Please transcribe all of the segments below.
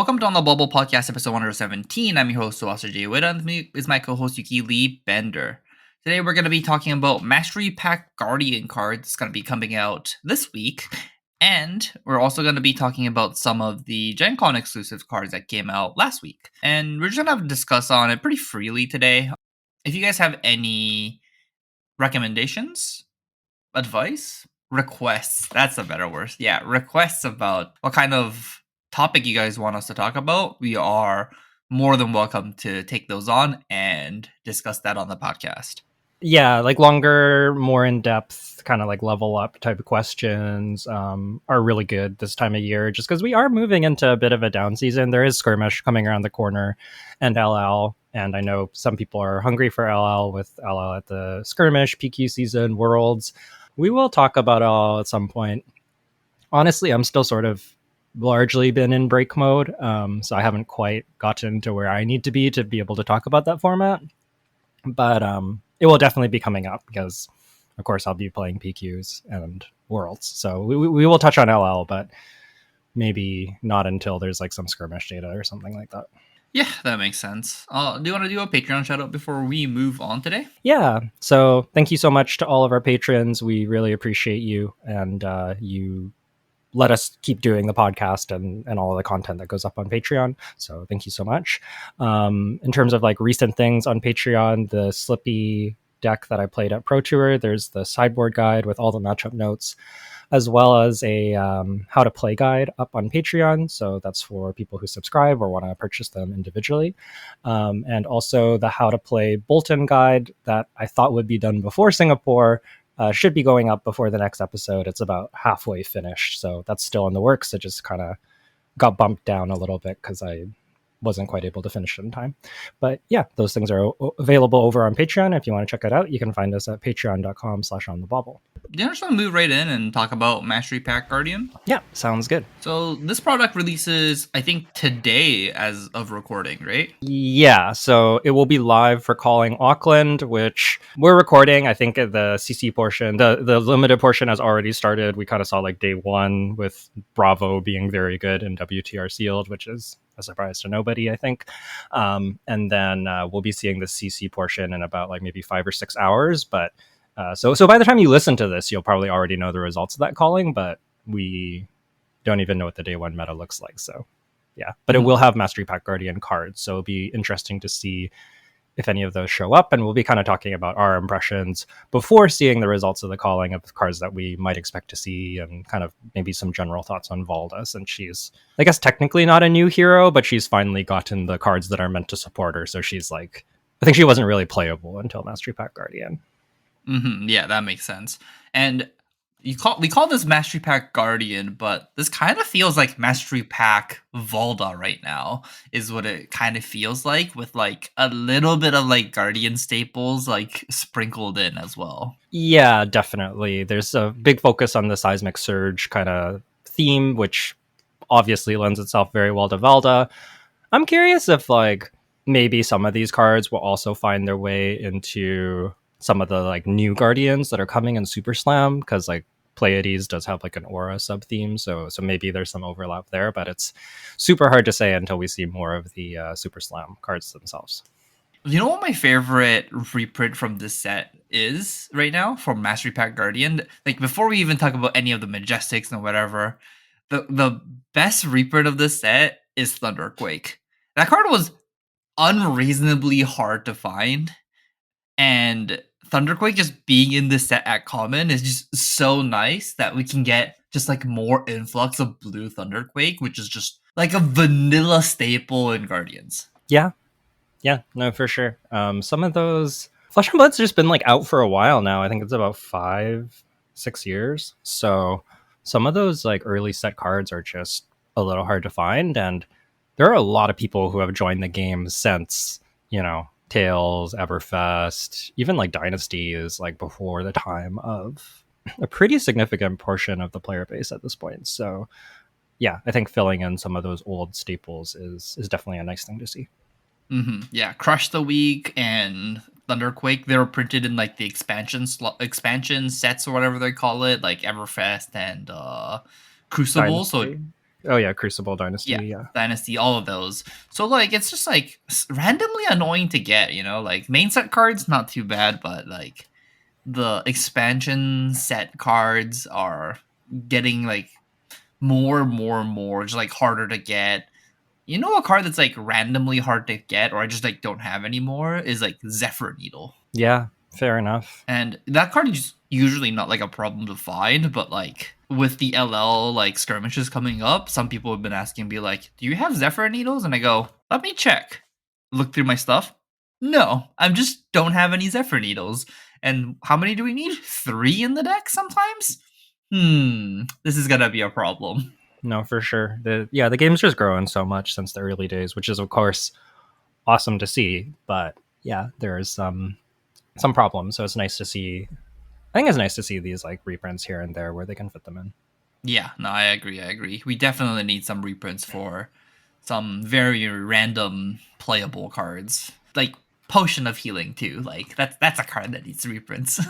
Welcome to On the Bubble Podcast, episode 117. I'm your host, Suasa J. Witt, and with me is my co-host, Yuki Lee Bender. Today, we're going to be talking about Mastery Pack Guardian cards. It's going to be coming out this week. And we're also going to be talking about some of the Gen Con exclusive cards that came out last week. And we're just going to discuss on it pretty freely today. If you guys have any recommendations, advice, requests, that's a better word. Yeah, requests about what kind of topic you guys want us to talk about, we are more than welcome to take those on and discuss that on the podcast. Yeah, like longer, more in-depth, kind of like level up type of questions are really good this time of year, just because we are moving into a bit of a down season. There is Skirmish coming around the corner and LL, and I know some people are hungry for LL with LL at the Skirmish, PQ season, Worlds. We will talk about LL at some point. Honestly, I'm still sort of largely been in break mode, so I haven't quite gotten to where I need to be able to talk about that format. But it will definitely be coming up because, of course, I'll be playing PQs and Worlds. So we will touch on LL, but maybe not until there's like some skirmish data or something like that. Yeah, that makes sense. Do you want to do a Patreon shout out before we move on today? Yeah. So thank you so much to all of our patrons. We really appreciate you, and you let us keep doing the podcast and all of the content that goes up on Patreon. So thank you so much. In terms of like recent things on Patreon, the Slippy deck that I played at Pro Tour, there's the sideboard guide with all the matchup notes, as well as a how to play guide up on Patreon. So that's for people who subscribe or want to purchase them individually. And also the how to play Bolton guide that I thought would be done before Singapore, should be going up before the next episode. It's about halfway finished, so that's still in the works. It just kind of got bumped down a little bit because I wasn't quite able to finish it in time. But yeah, those things are available over on Patreon. If you want to check it out, you can find us at patreon.com/onthebubble. Do you just want to move right in and talk about Mastery Pack Guardian? Yeah, sounds good. So this product releases, I think, today as of recording, right? Yeah, so it will be live for calling Auckland, which we're recording. I think the CC portion, the limited portion has already started. We kind of saw like day one with Bravo being very good and WTR sealed, which is a surprise to nobody, I think. And then we'll be seeing the CC portion in about like maybe 5 or 6 hours. But so by the time you listen to this, you'll probably already know the results of that calling, but we don't even know what the day one meta looks like. So yeah, but it will have Mastery Pack Guardian cards. So it'll be interesting to see if any of those show up. And we'll be kind of talking about our impressions before seeing the results of the calling of the cards that we might expect to see, and kind of maybe some general thoughts on Valda, since she's, I guess, technically not a new hero, but she's finally gotten the cards that are meant to support her. So she's like, I think she wasn't really playable until Mastery Pack Guardian. Mm-hmm. Yeah, that makes sense. And we call this Mastery Pack Guardian, but this kind of feels like Mastery Pack Valda right now, is what it kind of feels like, with like a little bit of like Guardian staples like sprinkled in as well. Yeah, definitely. There's a big focus on the Seismic Surge kind of theme, which obviously lends itself very well to Valda. I'm curious if like maybe some of these cards will also find their way into some of the like new Guardians that are coming in Super Slam, because like Pleiades does have like an aura sub theme, so maybe there's some overlap there, but it's super hard to say until we see more of the Super Slam cards themselves. You know what my favorite reprint from this set is right now from Mastery Pack Guardian? Like, before we even talk about any of the Majestics and whatever, the best reprint of this set is Thunderquake. That card was unreasonably hard to find, and Thunderquake just being in this set at common is just so nice that we can get just like more influx of blue Thunderquake, which is just like a vanilla staple in Guardians. Yeah, no, for sure. Some of those Flesh and Blood's just been like out for a while now. I think it's about 5-6 years. So some of those like early set cards are just a little hard to find, and there are a lot of people who have joined the game since, you know, Tales, Everfest, even like Dynasty is like before the time of a pretty significant portion of the player base at this point. So yeah, I think filling in some of those old staples is definitely a nice thing to see. Mm-hmm. Yeah, Crush the Week and Thunderquake, they were printed in like the expansion sets or whatever they call it, like Everfest and Crucible. Dynasty. Oh yeah, Crucible Dynasty. Yeah, Yeah. Dynasty, all of those. So like it's just like randomly annoying to get, you know, like main set cards not too bad, but like the expansion set cards are getting like more just like harder to get. You know, a card that's like randomly hard to get or I just like don't have anymore is like Zephyr Needle. Yeah. Fair enough. And that card is usually not like a problem to find, but like with the LL like skirmishes coming up, some people have been asking me like, "Do you have Zephyr Needles?" And I go, "Let me check." Look through my stuff. No, I just don't have any Zephyr Needles. And how many do we need? 3 in the deck sometimes? This is gonna be a problem. No, for sure. The game's just growing so much since the early days, which is of course awesome to see. But yeah, there's some problems. So it's nice to see. I think it's nice to see these like reprints here and there where they can fit them in. Yeah, no, I agree. We definitely need some reprints for some very random playable cards. Like Potion of Healing too. Like that's a card that needs reprints.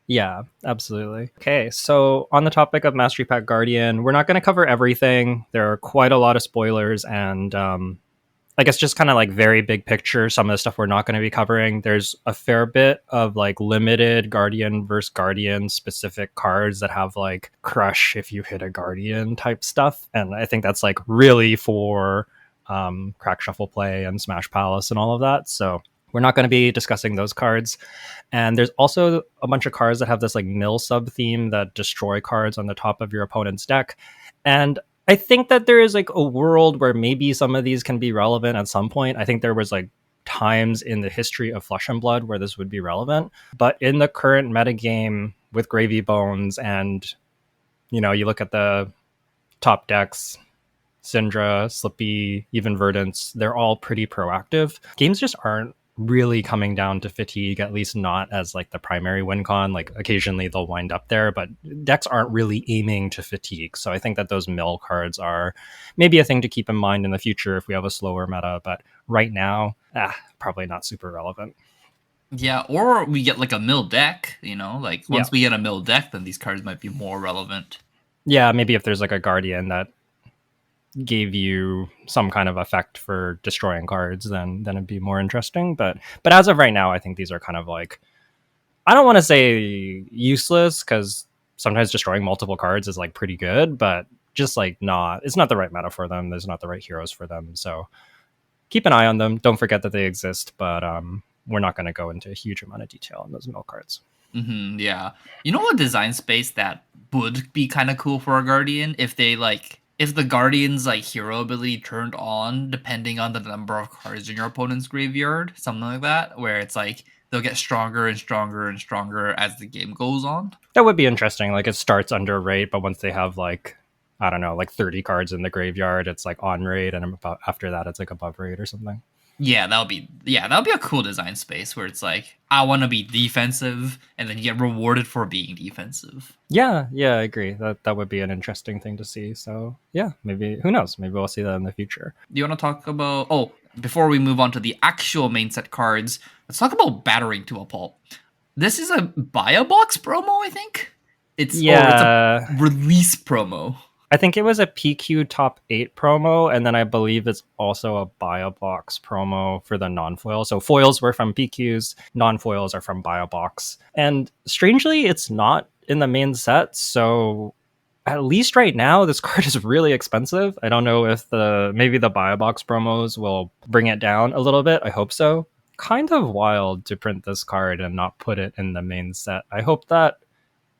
Yeah, absolutely. Okay, so on the topic of Mastery Pack Guardian, we're not going to cover everything. There are quite a lot of spoilers, and I guess just kind of like very big picture, some of the stuff we're not going to be covering. There's a fair bit of like limited Guardian versus Guardian specific cards that have like crush if you hit a Guardian type stuff. And I think that's like really for Crack Shuffle Play and Smash Palace and all of that. So we're not going to be discussing those cards. And there's also a bunch of cards that have this like mill sub theme that destroy cards on the top of your opponent's deck. And I think that there is like a world where maybe some of these can be relevant at some point. I think there was like times in the history of Flesh and Blood where this would be relevant. But in the current metagame with Gravy Bones and, you know, you look at the top decks, Syndra, Slippy, even Verdance, they're all pretty proactive. Games just aren't really coming down to fatigue, at least not as like the primary win con. Like occasionally they'll wind up there, but decks aren't really aiming to fatigue. So I think that those mill cards are maybe a thing to keep in mind in the future if we have a slower meta, but right now, probably not super relevant. Yeah, or we get like a mill deck, you know, like once Yeah. we get a mill deck, then these cards might be more relevant. Yeah, maybe if there's like a Guardian that gave you some kind of effect for destroying cards, then it'd be more interesting. But as of right now, I think these are kind of like, I don't want to say useless because sometimes destroying multiple cards is like pretty good, but just like it's not the right meta for them. There's not the right heroes for them. So keep an eye on them. Don't forget that they exist, but we're not going to go into a huge amount of detail on those mill cards. Yeah. You know what design space that would be kind of cool for a Guardian if they like if the Guardian's like hero ability turned on depending on the number of cards in your opponent's graveyard, something like that, where it's like they'll get stronger and stronger and stronger as the game goes on. That would be interesting. Like it starts under rate, but once they have like, I don't know, like 30 cards in the graveyard, it's like on rate, and about after that it's like above rate or something. Yeah, that would be a cool design space where it's like I want to be defensive, and then you get rewarded for being defensive. Yeah, I agree. That would be an interesting thing to see. So yeah, maybe, who knows? Maybe we'll see that in the future. Do you want to talk about? Oh, before we move on to the actual main set cards, let's talk about Battering to a Pulp. This is a buy a box promo, I think. It's a release promo. I think it was a PQ top 8 promo, and then I believe it's also a buy a box promo for the non-foil. So foils were from PQs, non-foils are from buy a box. And strangely, it's not in the main set, so at least right now, this card is really expensive. I don't know if maybe the buy a box promos will bring it down a little bit. I hope so. Kind of wild to print this card and not put it in the main set. I hope that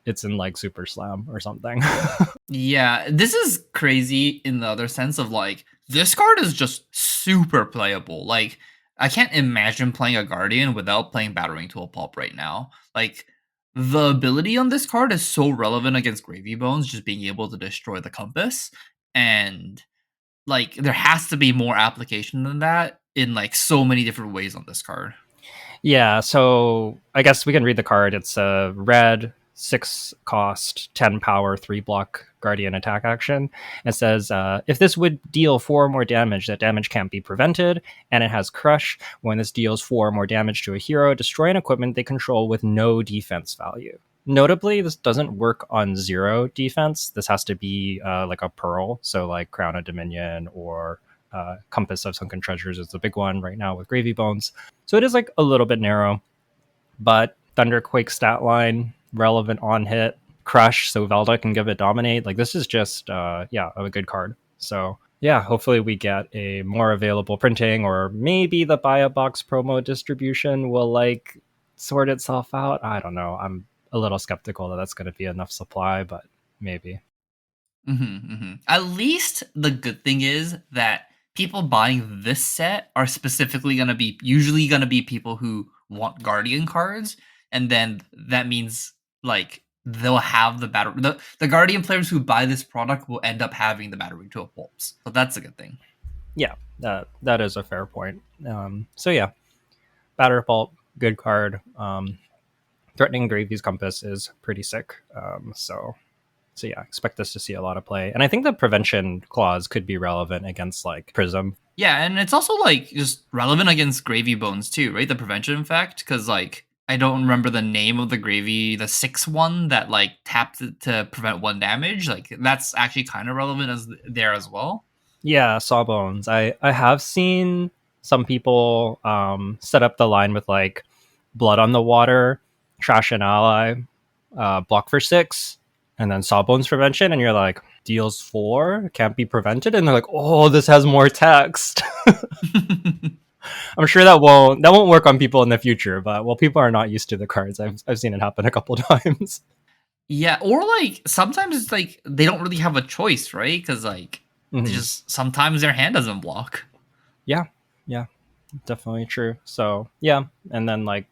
it's in like Super Slam or something. Yeah, this is crazy in the other sense of like this card is just super playable. Like I can't imagine playing a Guardian without playing Battering to a Pulp right now. Like the ability on this card is so relevant against Gravy Bones, just being able to destroy the compass, and like there has to be more application than that in like so many different ways on this card. Yeah, so I guess we can read the card. It's a red 6 cost, 10 power, 3 block Guardian attack action. It says, if this would deal 4 or more damage, that damage can't be prevented, and it has Crush. When this deals 4 or more damage to a hero, destroy an equipment they control with no defense value. Notably, this doesn't work on zero defense. This has to be like a pearl, so like Crown of Dominion or Compass of Sunken Treasures is the big one right now with Gravy Bones. So it is like a little bit narrow, but Thunderquake stat line, relevant on hit, Crush, so Valda can give it Dominate. Like this is just yeah, a good card. So yeah, hopefully we get a more available printing, or maybe the buy a box promo distribution will like sort itself out. I don't know. I'm a little skeptical that that's going to be enough supply, but maybe. At least the good thing is that people buying this set are specifically going to be usually going to be people who want Guardian cards, and then that means like they'll have the battery. The Guardian players who buy this product will end up having the battery to a pulps, so that's a good thing. Yeah, that is a fair point. So yeah, Batter Pulp, good card. Threatening Gravy's Compass is pretty sick. So yeah, expect us to see a lot of play. And I think the prevention clause could be relevant against like Prism. Yeah, and it's also like just relevant against Gravy Bones too, right? The prevention fact, because like I don't remember the name of the Gravy, the 6-1 that like tapped it to prevent 1 damage. Like that's actually kind of relevant as there as well. Yeah, Sawbones. I have seen some people set up the line with like Blood on the Water, Trash an Ally, block for 6, and then Sawbones prevention, and you're like, deals 4, can't be prevented, and they're like, oh, this has more text. I'm sure that won't work on people in the future, but well, people are not used to the cards. I've seen it happen a couple times. Yeah, or like sometimes it's like they don't really have a choice, right? Because like Mhm. just sometimes their hand doesn't block. Yeah, yeah, definitely true. So yeah, and then like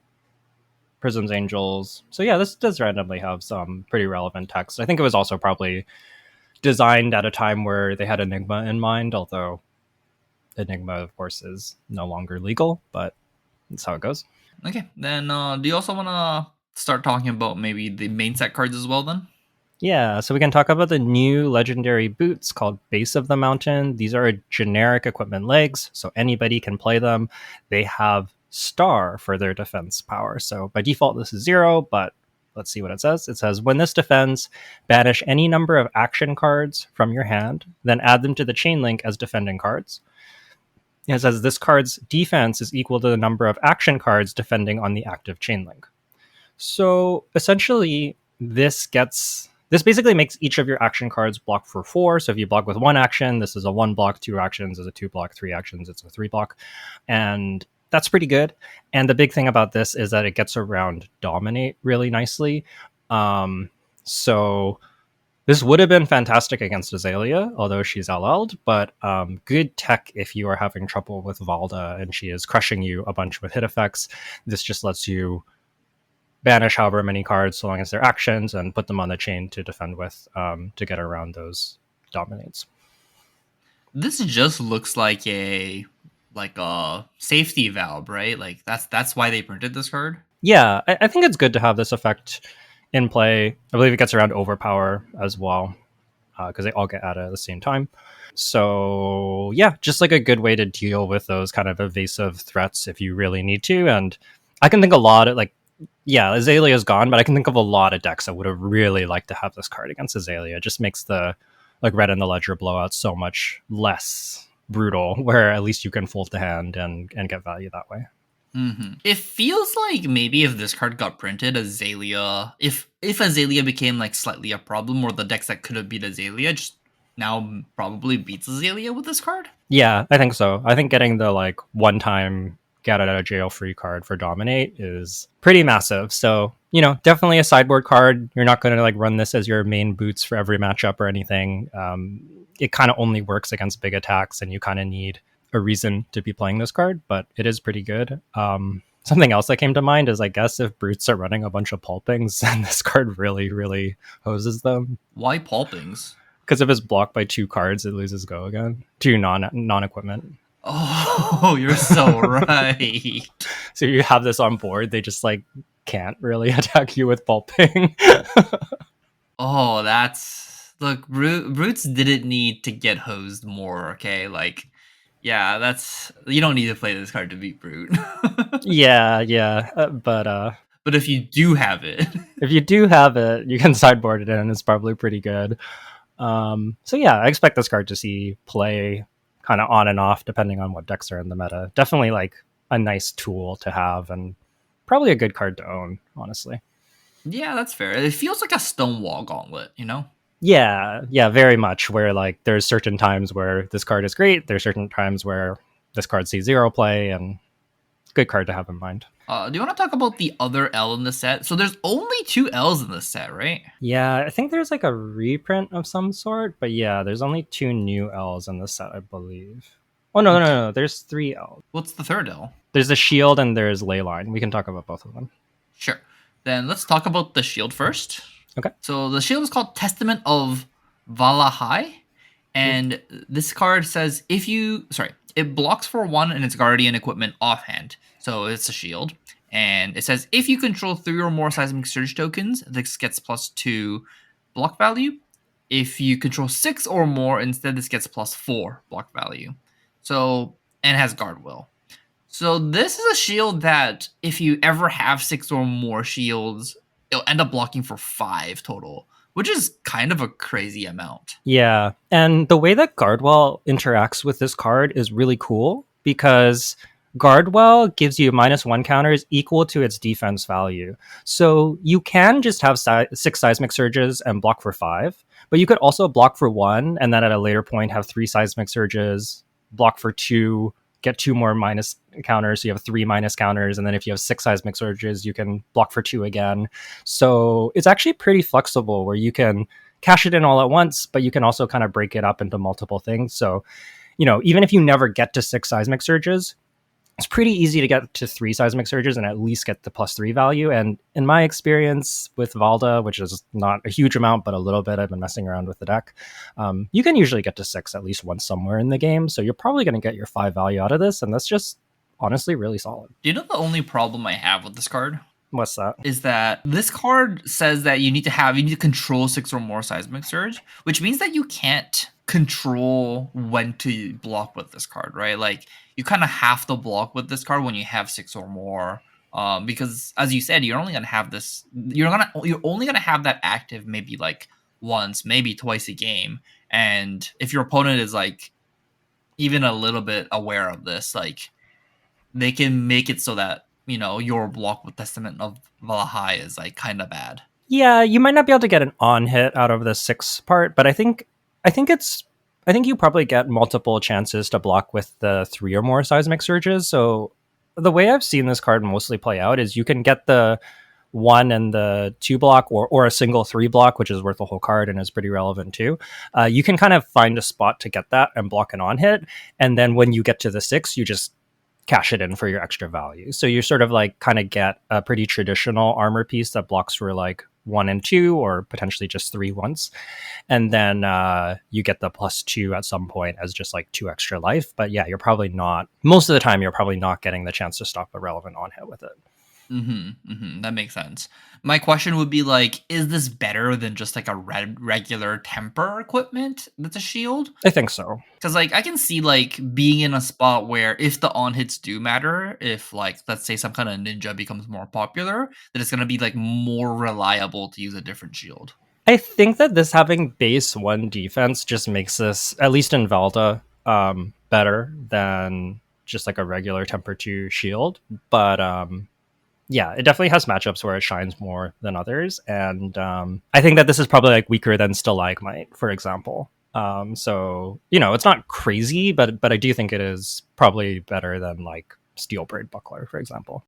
Prism's Angels. So yeah, this does randomly have some pretty relevant text. I think it was also probably designed at a time where they had Enigma in mind, although Enigma, of course, is no longer legal, but that's how it goes. Okay, then do you also want to start talking about maybe the main set cards as well? Then. Yeah, so we can talk about the new legendary boots called Base of the Mountain. These are generic equipment legs, so anybody can play them. They have star for their defense power. So by default, this is 0, but let's see what it says. It says, when this defends, banish any number of action cards from your hand, then add them to the chain link as defending cards. It says this card's defense is equal to the number of action cards defending on the active chain link. So essentially, this basically makes each of your action cards block for 4. So if you block with 1 action, this is a 1 block, 2 actions is a 2 block, 3 actions, it's a 3 block. And that's pretty good. And the big thing about this is that it gets around Dominate really nicely. So this would have been fantastic against Azalea, although she's LL'd, but good tech if you are having trouble with Valda and she is crushing you a bunch with hit effects. This just lets you banish however many cards so long as they're actions and put them on the chain to defend with to get around those dominates. This just looks like a safety valve, right? Like that's why they printed this card. Yeah, I think it's good to have this effect in play. I believe it gets around overpower as well because they all get added at the same time. So yeah, just like a good way to deal with those kind of evasive threats if you really need to. And I can think a lot of like, yeah, Azalea's gone, but I can think of a lot of decks that would have really liked to have this card against Azalea. It just makes the like red in the ledger blowout so much less brutal, where at least you can fold the hand and get value that way. It feels like maybe if this card got printed, Azalea, if Azalea became like slightly a problem, or the decks that could have beat Azalea just now probably beats Azalea with this card. Yeah, I think so. I think getting the like one time get out of jail free card for Dominate is pretty massive. So, you know, definitely a sideboard card. You're not going to like run this as your main boots for every matchup or anything. It kind of only works against big attacks, and you kind of need a reason to be playing this card, but it is pretty good. Something else that came to mind is I guess if brutes are running a bunch of pulpings, then this card really, really hoses them. Why pulpings? Because if it's blocked by 2 cards, it loses go again. 2 non equipment. Oh, you're so right. So you have this on board, they just like can't really attack you with pulping. Oh, that's look. Brutes didn't need to get hosed more. Okay, like yeah, that's you don't need to play this card to beat Brute. Yeah, but But if you do have it, If you do have it, you can sideboard it in. It's probably pretty good. So yeah, I expect this card to see play kind of on and off depending on what decks are in the meta. Definitely like a nice tool to have and probably a good card to own, honestly. yeah, that's fair. It feels like a Stonewall Gauntlet, you know? Yeah, very much. Where like there's certain times where this card is great, there's certain times where this card sees zero play, and good card to have in mind. Do you want to talk about the other L in the set? So there's only two L's in the set, right? Yeah, I think there's like a reprint of some sort, but yeah, there's only two new L's in the set, I believe. Oh no, there's three L's. What's the third L? There's a shield and there's Layline. We can talk about both of them. Sure. Then let's talk about the shield first. Okay. So the shield is called Testament of Valahai. And this card says it blocks for 1 and its guardian equipment offhand. So it's a shield. And it says if you control 3 or more Seismic Surge tokens, this gets +2 block value. If you control 6 or more, instead this gets +4 block value. So, and has guard will. So this is a shield that if you ever have 6 or more shields, it'll end up blocking for 5 total, which is kind of a crazy amount. Yeah, and the way that Guardwell interacts with this card is really cool because Guardwell gives you -1 counters equal to its defense value. So you can just have 6 Seismic Surges and block for 5, but you could also block for 1 and then at a later point have 3 Seismic Surges, block for 2, get 2 more minus counters, so you have 3 minus counters, and then if you have 6 Seismic Surges, you can block for 2 again. So it's actually pretty flexible where you can cash it in all at once, but you can also kind of break it up into multiple things. So, even if you never get to 6 Seismic Surges, it's pretty easy to get to 3 Seismic Surges and at least get the +3 value. And in my experience with Valda, which is not a huge amount, but a little bit, I've been messing around with the deck, you can usually get to 6 at least once somewhere in the game. So you're probably going to get your 5 value out of this. And that's just honestly really solid. Do you know the only problem I have with this card? What's that? Is that this card says that you need to control 6 or more Seismic Surge, which means that you can't control when to block with this card, right? Like you kind of have to block with this card when you have 6 or more, because as you said, you're only gonna have this. You're only gonna have that active maybe like once, maybe twice a game, and if your opponent is like even a little bit aware of this, like they can make it so that your block with Testament of Valahai is like kind of bad. Yeah, you might not be able to get an on hit out of the 6 part, but I think you probably get multiple chances to block with the 3 or more Seismic Surges. So the way I've seen this card mostly play out is you can get the 1 and the 2 block or a single 3 block, which is worth the whole card and is pretty relevant too. You can kind of find a spot to get that and block an on hit. And then when you get to the 6, you just cash it in for your extra value. So you sort of like kind of get a pretty traditional armor piece that blocks for like 1 and 2 or potentially just 3 once. And then you get the +2 at some point as just like 2 extra life. But yeah, most of the time, you're probably not getting the chance to stop a relevant on hit with it. That makes sense. My question would be like, is this better than just like a regular temper equipment that's a shield? I think so. Because like I can see like being in a spot where if the on hits do matter, if like let's say some kind of ninja becomes more popular, then it's gonna be like more reliable to use a different shield. I think that this having base 1 defense just makes this, at least in Valda, better than just like a regular temper 2 shield. But yeah, it definitely has matchups where it shines more than others. And I think that this is probably like weaker than Stalagmite, for example. So, it's not crazy, but I do think it is probably better than like Steel Braid Buckler, for example.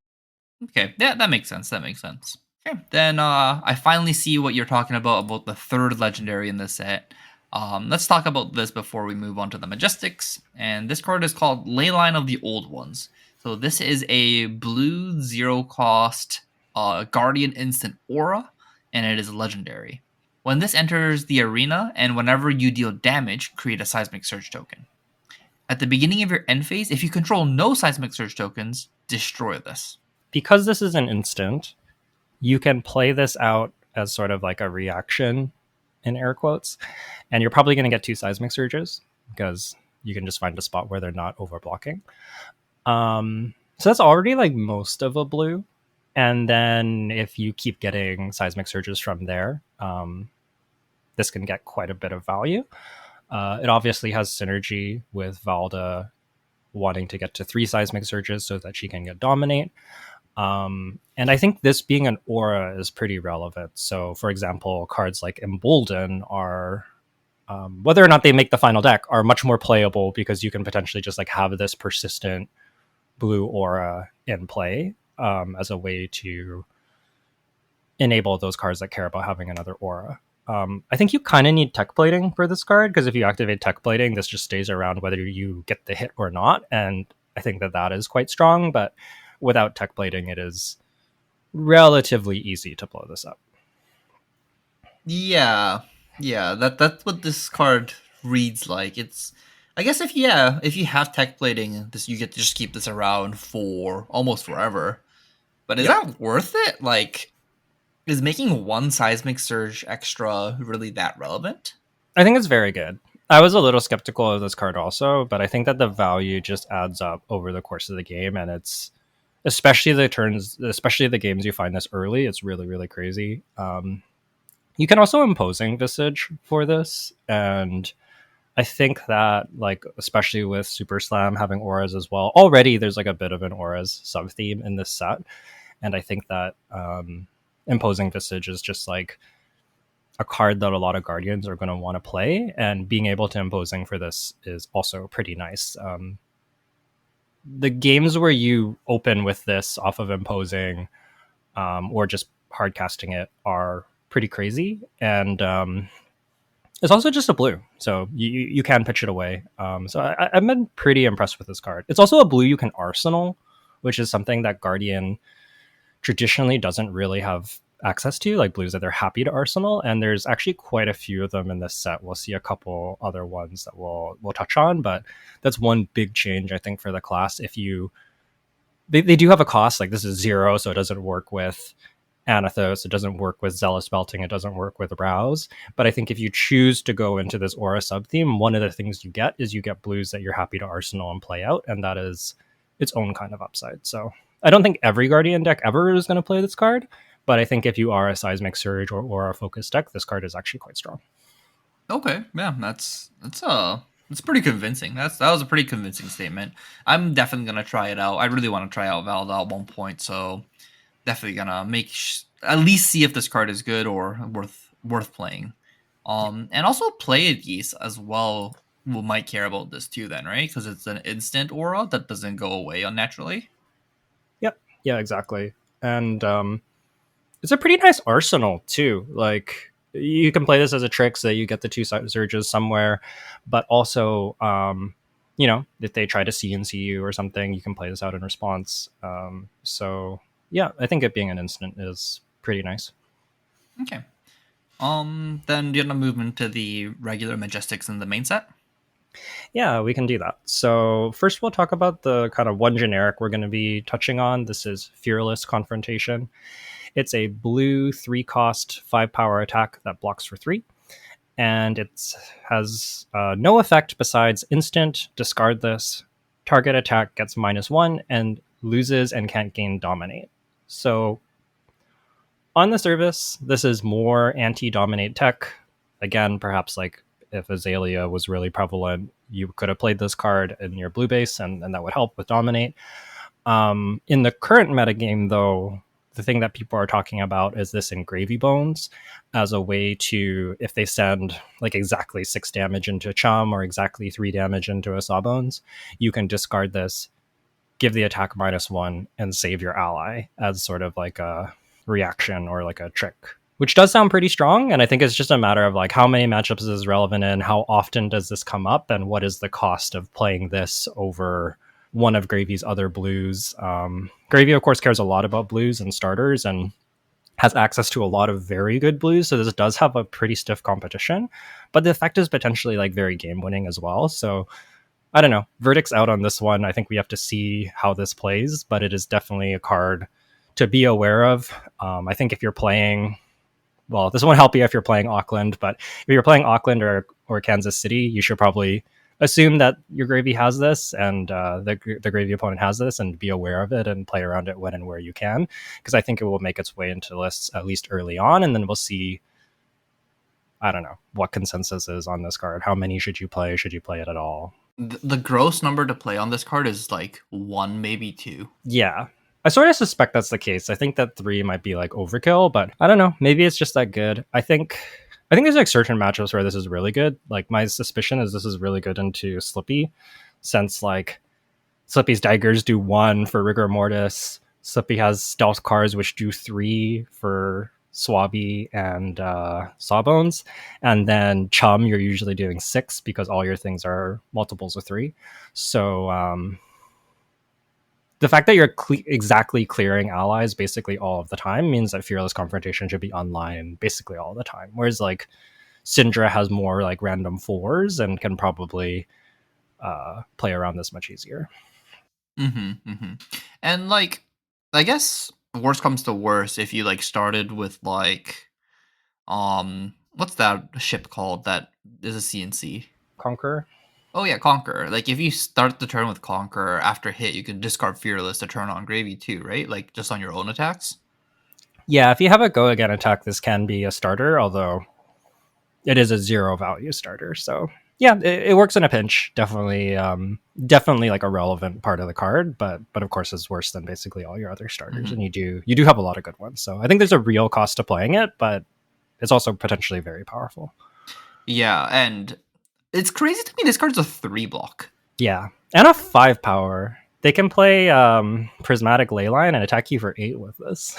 Okay, yeah, that makes sense. Okay, then I finally see what you're talking about the third legendary in this set. Let's talk about this before we move on to the Majestics. And this card is called Layline of the Old Ones. So this is a blue 0-cost Guardian instant aura, and it is legendary. When this enters the arena, and whenever you deal damage, create a Seismic Surge token. At the beginning of your end phase, if you control no Seismic Surge tokens, destroy this. Because this is an instant, you can play this out as sort of like a reaction, in air quotes, and you're probably going to get 2 Seismic Surges because you can just find a spot where they're not overblocking. So that's already like most of a blue. And then if you keep getting seismic surges from there, this can get quite a bit of value. It obviously has synergy with Valda wanting to get to 3 seismic surges so that she can get dominate. And I think this being an aura is pretty relevant. So, for example, cards like Embolden are, whether or not they make the final deck, are much more playable because you can potentially just like have this persistent blue aura in play as a way to enable those cards that care about having another aura. I think you kind of need tech plating for this card because if you activate tech plating, this just stays around whether you get the hit or not. And I think that that is quite strong, but without tech plating, it is relatively easy to blow this up. Yeah, yeah, that's what this card reads like. It's, I guess if you have tech plating, this you get to just keep this around for almost forever. But is Yep. that worth it? Like, is making one seismic surge extra really that relevant? I think it's very good. I was a little skeptical of this card also, but I think that the value just adds up over the course of the game, and it's especially the turns, especially the games you find this early. It's really really crazy. You can also imposing visage for this, and I think that like especially with Super Slam having auras as well. Already there's like a bit of an auras sub theme in this set, and I think that imposing visage is just like a card that a lot of guardians are going to want to play, and being able to imposing for this is also pretty nice. The games where you open with this off of imposing or just hard casting it are pretty crazy, and it's also just a blue, so you can pitch it away. So I've been pretty impressed with this card. It's also a blue you can arsenal, which is something that Guardian traditionally doesn't really have access to, like blues that they're happy to arsenal, and there's actually quite a few of them in this set. We'll see a couple other ones that we'll touch on, but that's one big change I think for the class. If you they do have a cost, like this is 0, so it doesn't work with Anathos, it doesn't work with Zealous Belting, it doesn't work with Rouse. But I think if you choose to go into this aura sub theme, one of the things you get is you get blues that you're happy to arsenal and play out, and that is its own kind of upside. So I don't think every Guardian deck ever is going to play this card, but I think if you are a Seismic Surge or Aura focused deck, this card is actually quite strong. Okay, yeah, that's pretty convincing. That was a pretty convincing statement. I'm definitely gonna try it out. I really want to try out Valda at one point, so definitely gonna at least see if this card is good or worth playing. And also play geese as well. Who might care about this too, then, right? Because it's an instant aura that doesn't go away unnaturally. Yep. Yeah, exactly. And it's a pretty nice arsenal too. Like you can play this as a trick so that you get the 2 surges somewhere, but also if they try to CNC you or something, you can play this out in response. So yeah, I think it being an instant is pretty nice. Okay. Then do you want to move into the regular Majestics in the main set? Yeah, we can do that. So first we'll talk about the kind of one generic we're going to be touching on. This is Fearless Confrontation. It's a blue 3-cost 5-power attack that blocks for 3. And it has no effect besides instant, discard this, target attack gets -1, and loses and can't gain dominate. So on the surface, this is more anti-dominate tech. Again, perhaps like if Azalea was really prevalent, you could have played this card in your blue base, and that would help with dominate. In the current metagame, though, the thing that people are talking about is this in Gravy Bones as a way to, if they send like exactly 6 damage into Chum or exactly 3 damage into a Sawbones, you can discard this, give the attack -1, and save your ally as sort of like a reaction or like a trick, which does sound pretty strong. And I think it's just a matter of like how many matchups is this relevant in, how often does this come up, and what is the cost of playing this over one of Gravy's other blues. Gravy, of course, cares a lot about blues and starters and has access to a lot of very good blues, so this does have a pretty stiff competition, but the effect is potentially like very game winning as well. So I don't know, verdict's out on this one. I think we have to see how this plays, but it is definitely a card to be aware of. I think if you're playing, well, this won't help you if you're playing Auckland, but if you're playing Auckland or Kansas City, you should probably assume that your gravy has this and the gravy opponent has this, and be aware of it and play around it when and where you can, because I think it will make its way into lists at least early on, and then we'll see, I don't know, what consensus is on this card. How many should you play? Should you play it at all? The gross number to play on this card is like 1, maybe 2. Yeah. I sort of suspect that's the case. I think that 3 might be like overkill, but I don't know. Maybe it's just that good. I think there's like certain matchups where this is really good. Like my suspicion is this is really good into Slippy, since like Slippy's daggers do 1 for rigor mortis. Slippy has stealth cards which do 3 for Swabby and Sawbones, and then Chum you're usually doing 6 because all your things are multiples of 3. So the fact that you're exactly clearing allies basically all of the time means that Fearless Confrontation should be online basically all the time, whereas like Syndra has more like random 4s and can probably play around this much easier. And like, I guess worst comes to worst, if you like started with like, what's that ship called that is a CNC? Conqueror. Oh yeah, Conqueror. Like if you start the turn with Conqueror, after hit you can discard Fearless to turn on Gravy too, right? Like just on your own attacks. Yeah, if you have a go again attack, this can be a starter, although it is a 0 value starter. So yeah, it works in a pinch. Definitely like a relevant part of the card, but of course it's worse than basically all your other starters, and you do have a lot of good ones. So I think there's a real cost to playing it, but it's also potentially very powerful. Yeah, and it's crazy to me this card's a 3 block. Yeah, and a 5 power. They can play Prismatic Layline and attack you for 8 with this.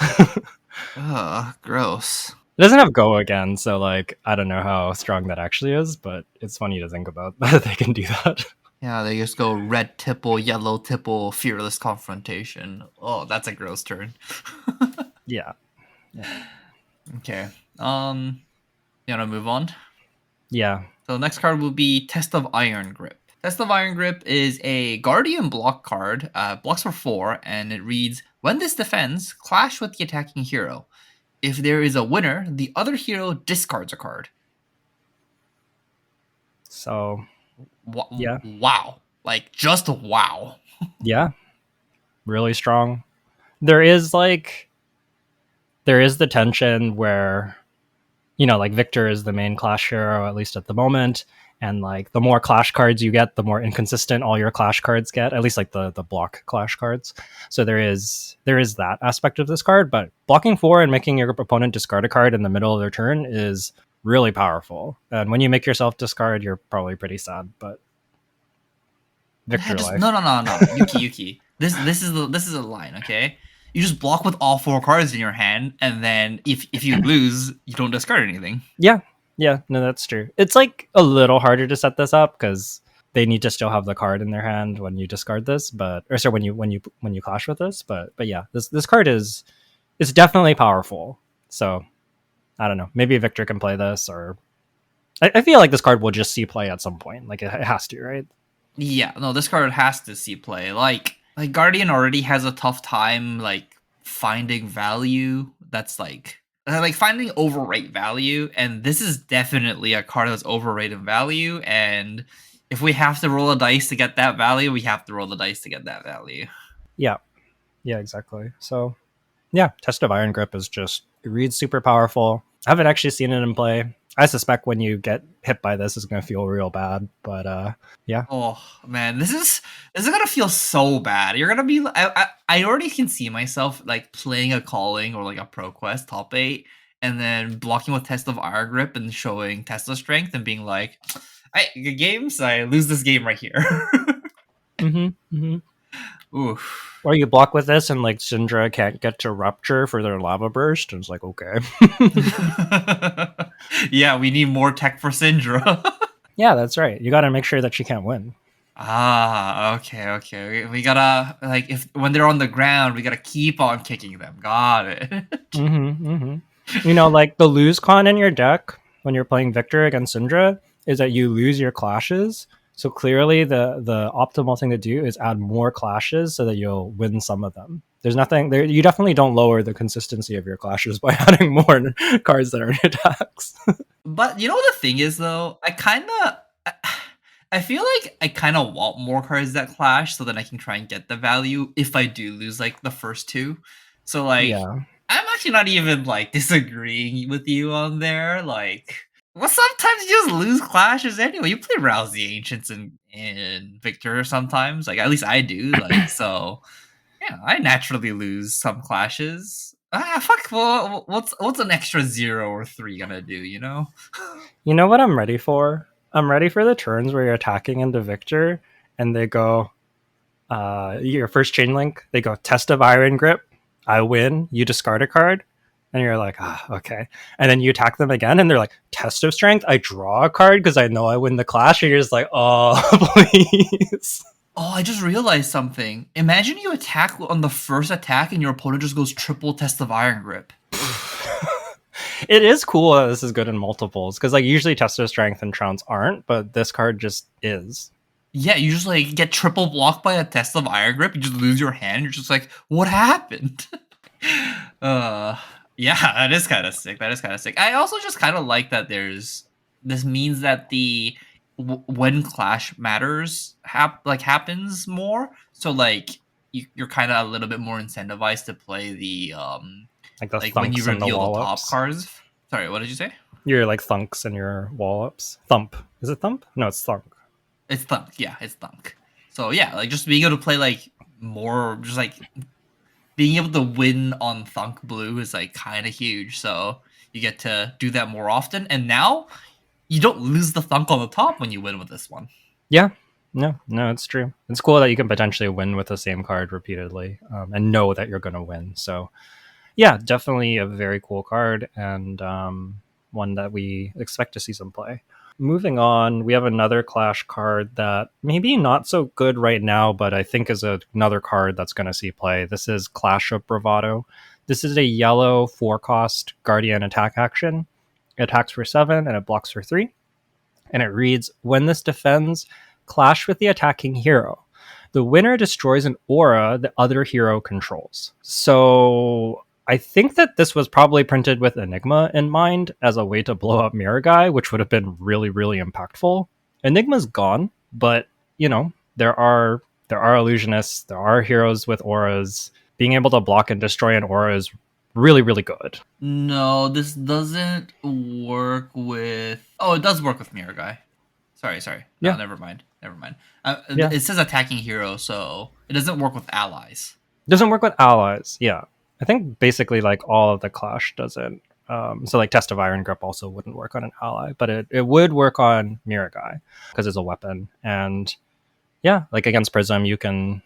Ugh, gross. It doesn't have go again, so like I don't know how strong that actually is, but it's funny to think about that they can do that. Yeah, they just go red tipple, yellow tipple, Fearless Confrontation. Oh, that's a gross turn. Yeah. Okay. You wanna move on? Yeah. So the next card will be Test of Iron Grip. Test of Iron Grip is a Guardian block card, blocks for 4, and it reads, when this defends, clash with the attacking hero. If there is a winner, the other hero discards a card. So, yeah. Wow. Like, just wow. Yeah. Really strong. There is the tension where, like Victor is the main clash hero, at least at the moment. And like the more clash cards you get, the more inconsistent all your clash cards get, at least like the block clash cards. So there is that aspect of this card, but blocking 4 and making your opponent discard a card in the middle of their turn is really powerful. And when you make yourself discard, you're probably pretty sad, but Victor life. No. Yuki. This is a line, okay? You just block with all 4 cards in your hand, and then if you lose, you don't discard anything. Yeah, no, that's true. It's like a little harder to set this up because they need to still have the card in their hand when you discard this, when you clash with this. But yeah, this card is definitely powerful. So I don't know. Maybe Victor can play this, or I feel like this card will just see play at some point. Like it has to, right? Yeah, no, this card has to see play. Like Guardian already has a tough time like finding value. That's like finding overrate value, and this is definitely a card that's overrated value, and if we have to roll a dice to get that value, we have to roll the dice to get that value. Yeah, exactly. So yeah, Test of Iron Grip is just, it reads super powerful. I haven't actually seen it in play. I suspect when you get hit by this, it's going to feel real bad, but yeah. Oh man, this is gonna feel so bad. You're gonna be, I already can see myself like playing a Calling or like a ProQuest top 8, and then blocking with Test of Iron Grip and showing Tesla Strength and being like, good games, I lose this game right here. Oof. Or you block with this and like Syndra can't get to Rupture for their Lava Burst, and it's like, okay. Yeah, we need more tech for Syndra. Yeah, that's right. You gotta make sure that she can't win. Okay. We gotta, like, when they're on the ground, we gotta keep on kicking them. Got it. Like the lose con in your deck when you're playing Victor against Syndra is that you lose your clashes. So clearly the optimal thing to do is add more clashes so that you'll win some of them. There's nothing there. You definitely don't lower the consistency of your clashes by adding more cards that are in attacks. But you know what the thing is, though? I kind of... I feel like I kind of want more cards that clash so then I can try and get the value if I do lose like the first two. So like Yeah. I'm actually not even like disagreeing with you on there. Like, well, sometimes you just lose clashes anyway. You play Rouse the Ancients in Victor sometimes. Like at least I do. Like so, yeah, I naturally lose some clashes. Ah, fuck. Well, what's an extra 0 or 3 gonna do? You know? You know what I'm ready for? I'm ready for the turns where you're attacking into Victor and they go, your first chain link, they go test of Iron Grip. I win. You discard a card. And you're like, okay. And then you attack them again and they're like, test of strength. I draw a card because I know I win the clash. And you're just like, oh, please. Oh, I just realized something. Imagine you attack on the first attack and your opponent just goes triple test of Iron Grip. It is cool that this is good in multiples because like usually test of strength and trounce aren't, but this card just is. Yeah, you just like get triple blocked by a test of Iron Grip. You just lose your hand. You're just like, what happened? uh, yeah, that is kind of sick. That is kind of sick. I also just kind of like that. This means that the when clash matters happens more. So like you're kind of a little bit more incentivized to play the Like the like when you thunks and the reveal the top wallops. cards. Sorry, what did you say? Your like thunks and your wallops. Thump. Is it thump? No, it's thunk. It's Thunk. Yeah, it's Thunk. So yeah, like just being able to play like more, just like being able to win on Thunk Blue is like kind of huge. So you get to do that more often, and now you don't lose the Thunk on the top when you win with this one. Yeah. No, it's true. It's cool that you can potentially win with the same card repeatedly and know that you're going to win. So yeah, definitely a very cool card and one that we expect to see some play. Moving on, we have another Clash card that maybe not so good right now, but I think is another card that's going to see play. This is Clash of Bravado. This is a yellow 4-cost Guardian attack action. It attacks for 7 and it blocks for 3. And it reads, when this defends, clash with the attacking hero. The winner destroys an aura the other hero controls. So I think that this was probably printed with Enigma in mind as a way to blow up Mirror Guy, which would have been really, really impactful. Enigma's gone, but you know, there are illusionists, there are heroes with auras. Being able to block and destroy an aura is really, really good. No, this doesn't work with. Oh, it does work with Mirror Guy. Sorry. No, Yeah, never mind. Never mind. yeah. It says attacking hero, so it doesn't work with allies. Doesn't work with allies. Yeah, I think basically like all of the clash doesn't. So like Test of Iron Grip also wouldn't work on an ally, but it would work on Mirror Guy because it's a weapon. And yeah, like against Prism, you can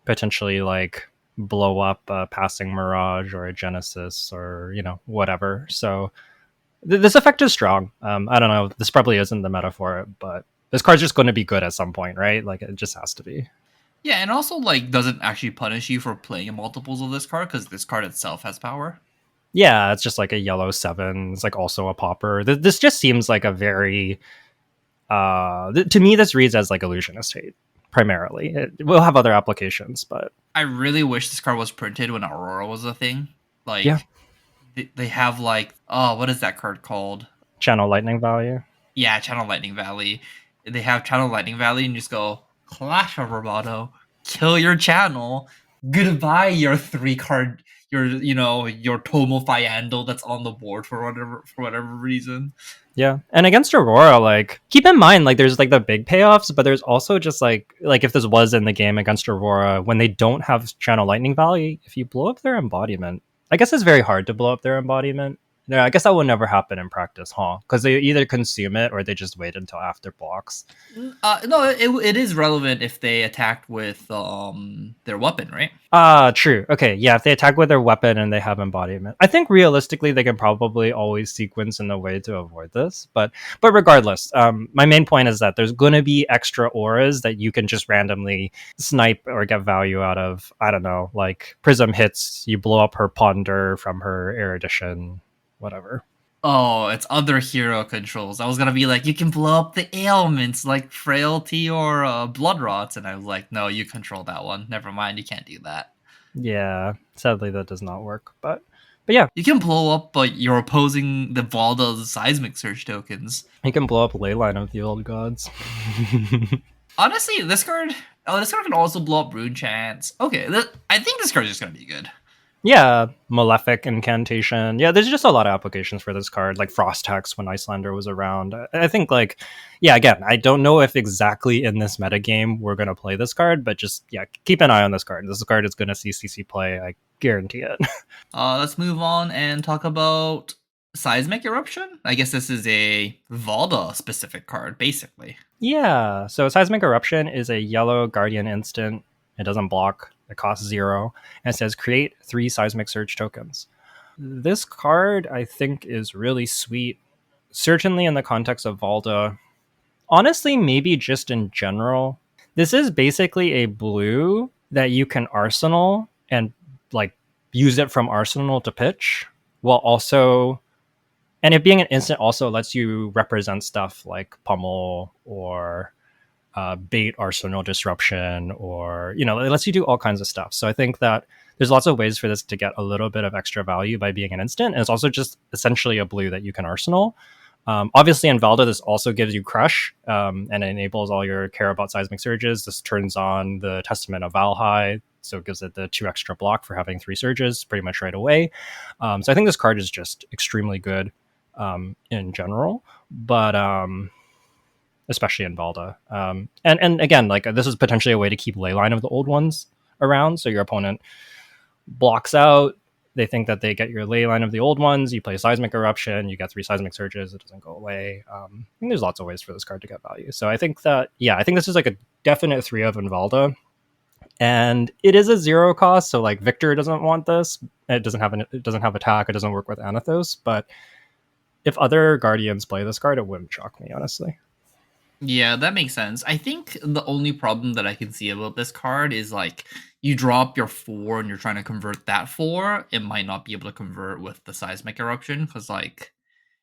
potentially like blow up a passing Mirage or a Genesis or you know whatever. So this effect is strong. I don't know. This probably isn't the meta for it, but this card's just going to be good at some point, right? Like it just has to be. Yeah, and also like doesn't actually punish you for playing multiples of this card because this card itself has power. Yeah, it's just like a yellow 7. It's like also a popper. This just seems like a very to me this reads as like illusionist hate primarily. It will have other applications, but I really wish this card was printed when Aurora was a thing. yeah, Like they have like what is that card called? channel lightning value. Yeah, Channel Lightning Valley. They have Channel Lightning Valley and you just go Clash of Roboto, kill your channel. Goodbye, your 3 card, your Tomo Fiandel that's on the board for whatever reason. Yeah, and against Aurora, like keep in mind, like there's like the big payoffs, but there's also just like if this was in the game against Aurora, when they don't have Channel Lightning Valley, if you blow up their embodiment, I guess it's very hard to blow up their embodiment. No, I guess that would never happen in practice, huh? Because they either consume it or they just wait until after blocks. No, it is relevant if they attacked with their weapon, right? True. Okay, yeah, if they attack with their weapon and they have embodiment. I think realistically they can probably always sequence in a way to avoid this, but regardless, my main point is that there's gonna be extra auras that you can just randomly snipe or get value out of. I don't know, like Prism hits, you blow up her ponder from her erudition, whatever. Oh, it's other hero controls. I was gonna be like, you can blow up the ailments like frailty or blood rots, and I was like, no, you control that one. Never mind, you can't do that. Yeah, sadly that does not work, but But yeah, You can blow up your opposing the Valda's seismic surge tokens. he can blow up Layline of the old gods. Honestly, this card. Oh, this card can also blow up rune chants. Okay, I think this card is just gonna be good. Yeah, Malefic Incantation. Yeah, there's just a lot of applications for this card, like Frost Hex when Icelander was around. I think, like, yeah, again, I don't know if exactly in this metagame we're going to play this card, but just, yeah, keep an eye on this card. This card is going to see CC play, I guarantee it. Let's move on and talk about Seismic Eruption. I guess this is a Valda specific card, basically. Yeah, so Seismic Eruption is a yellow Guardian instant. It doesn't block. It costs 0. And it says create 3 Seismic Surge tokens. This card, I think, is really sweet. Certainly in the context of Valda. Honestly, maybe just in general. This is basically a blue that you can arsenal and like use it from arsenal to pitch, while also, and it being an instant also lets you represent stuff like pummel or bait arsenal disruption, or it lets you do all kinds of stuff. So I think that there's lots of ways for this to get a little bit of extra value by being an instant, and it's also just essentially a blue that you can arsenal. Obviously, in Valda, this also gives you Crush and enables all your care about seismic surges. This turns on the Testament of Valahai, so it gives it the 2 extra block for having 3 surges pretty much right away. So I think this card is just extremely good in general, but especially in Valda. And again, like this is potentially a way to keep Layline of the old ones around, so your opponent blocks out. They think that they get your Layline of the old ones. You play Seismic Eruption. You get 3 Seismic Surges. It doesn't go away. I think there's lots of ways for this card to get value. So I think that, yeah, I think this is like a definite 3 of in Valda. And it is a 0 cost. So like Victor doesn't want this. It doesn't have attack. It doesn't work with Anathos. But if other Guardians play this card, it wouldn't shock me, honestly. Yeah, that makes sense. I think the only problem that I can see about this card is like you drop your 4 and you're trying to convert that 4, it might not be able to convert with the Seismic Eruption because like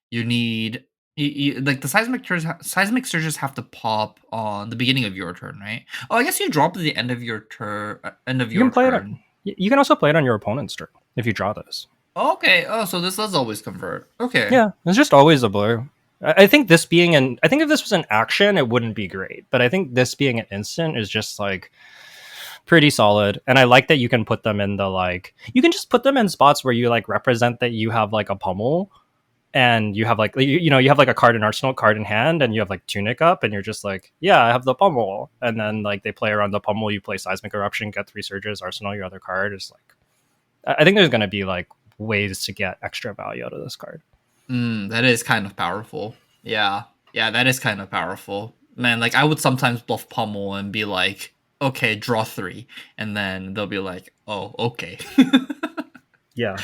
you need like the seismic surges have to pop on the beginning of your turn, right? Oh, I guess you drop at the end of your turn. You can play it. You can also play it on your opponent's turn if you draw this. Okay. Oh, so this does always convert. Okay. Yeah, it's just always a blue. I think this being I think if this was an action, it wouldn't be great. But I think this being an instant is just like pretty solid. And I like that you can put them in you can just put them in spots where you like represent that you have like a pummel, and you have like you have like a card in arsenal, card in hand, and you have like Tunic up, and you're just like, yeah, I have the pummel. And then like they play around the pummel, you play Seismic Eruption, get 3 surges, arsenal your other card. Is like, I think there's gonna be like ways to get extra value out of this card. That is kind of powerful. Yeah, that is kind of powerful, man. Like I would sometimes bluff pummel and be like, okay, draw 3, and then they'll be like, oh, okay. Yeah.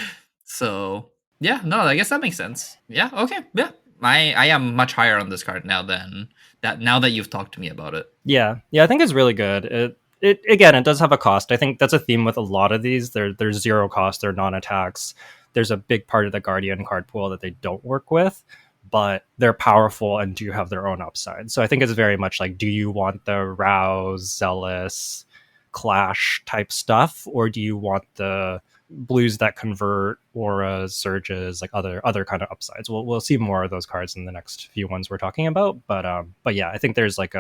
So yeah, no, I guess that makes sense. Yeah, okay, yeah. I am much higher on this card now than that. Now that you've talked to me about it. Yeah, I think it's really good. It again, it does have a cost. I think that's a theme with a lot of these. They're 0 cost. They're non-attacks. There's a big part of the Guardian card pool that they don't work with, but they're powerful and do have their own upside. So I think it's very much like, do you want the Rouse, Zealous, Clash type stuff, or do you want the blues that convert, auras, surges, like other kind of upsides? We'll see more of those cards in the next few ones we're talking about. But yeah, I think there's like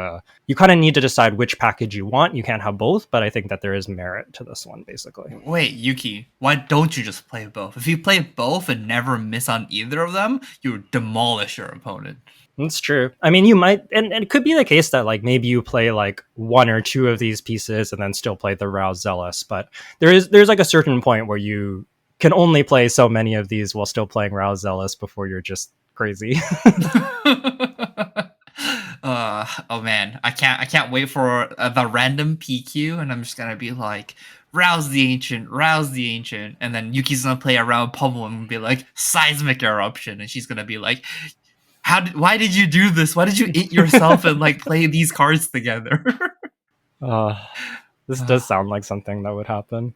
you kind of need to decide which package you want. You can't have both, but I think that there is merit to this one, basically. Wait, Yuki, why don't you just play both? If you play both and never miss on either of them, you demolish your opponent. It's true. I mean, you might, and it could be the case that like maybe you play like 1 or 2 of these pieces and then still play the Rouse Zealous, but there's like a certain point where you can only play so many of these while still playing Rouse Zealous before you're just crazy. Oh man, I can't wait for the random PQ, and I'm just gonna be like, rouse the ancient, and then Yuki's gonna play around pummel and be like, Seismic Eruption, and she's gonna be like, why did you do this? Why did you eat yourself and like play these cards together? This does sound like something that would happen.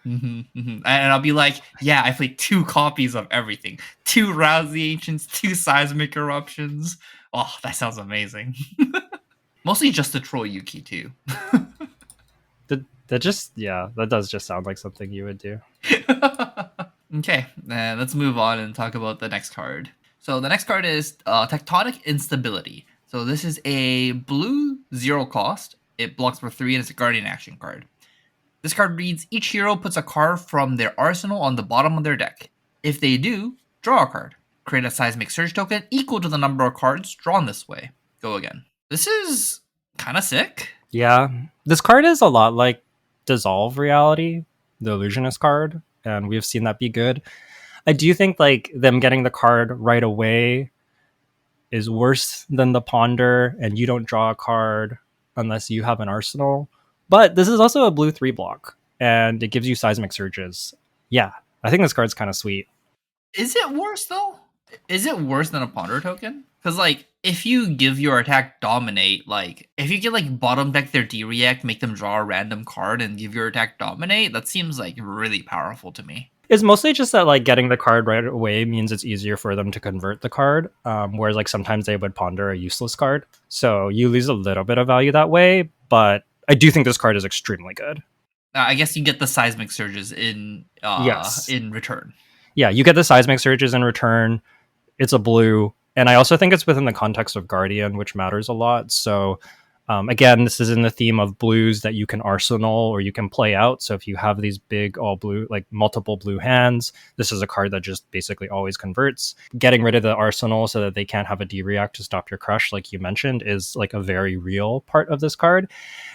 And I'll be like, yeah, I played 2 copies of everything. 2 Rouse the Ancients, 2 Seismic Eruptions. Oh, that sounds amazing. Mostly just to troll Yuki too. That does just sound like something you would do. Okay, then let's move on and talk about the next card. So the next card is Tectonic Instability. So this is a blue 0 cost. It blocks for 3 and it's a Guardian action card. This card reads, each hero puts a card from their arsenal on the bottom of their deck. If they do, draw a card. Create a Seismic Surge token equal to the number of cards drawn this way. Go again. This is kind of sick. Yeah, this card is a lot like Dissolve Reality, the Illusionist card, and we've seen that be good. I do think like them getting the card right away is worse than the Ponder, and you don't draw a card unless you have an arsenal. But this is also a blue 3 block, and it gives you Seismic Surges. Yeah, I think this card's kind of sweet. Is it worse though? Is it worse than a Ponder token? Because like, if you give your attack Dominate, like if you can like bottom deck their D-React, make them draw a random card, and give your attack Dominate, that seems like really powerful to me. It's mostly just that like getting the card right away means it's easier for them to convert the card, whereas like sometimes they would ponder a useless card, so you lose a little bit of value that way. But I do think this card is extremely good. I guess you get the Seismic Surges Yes, in return. yeah, you get the Seismic Surges in return. It's a blue, and I also think it's within the context of Guardian, which matters a lot. So again, this is in the theme of blues that you can arsenal or you can play out. So if you have these big all blue, like multiple blue hands, this is a card that just basically always converts. Getting rid of the arsenal so that they can't have a D-React to stop your crush, like you mentioned, is like a very real part of this card.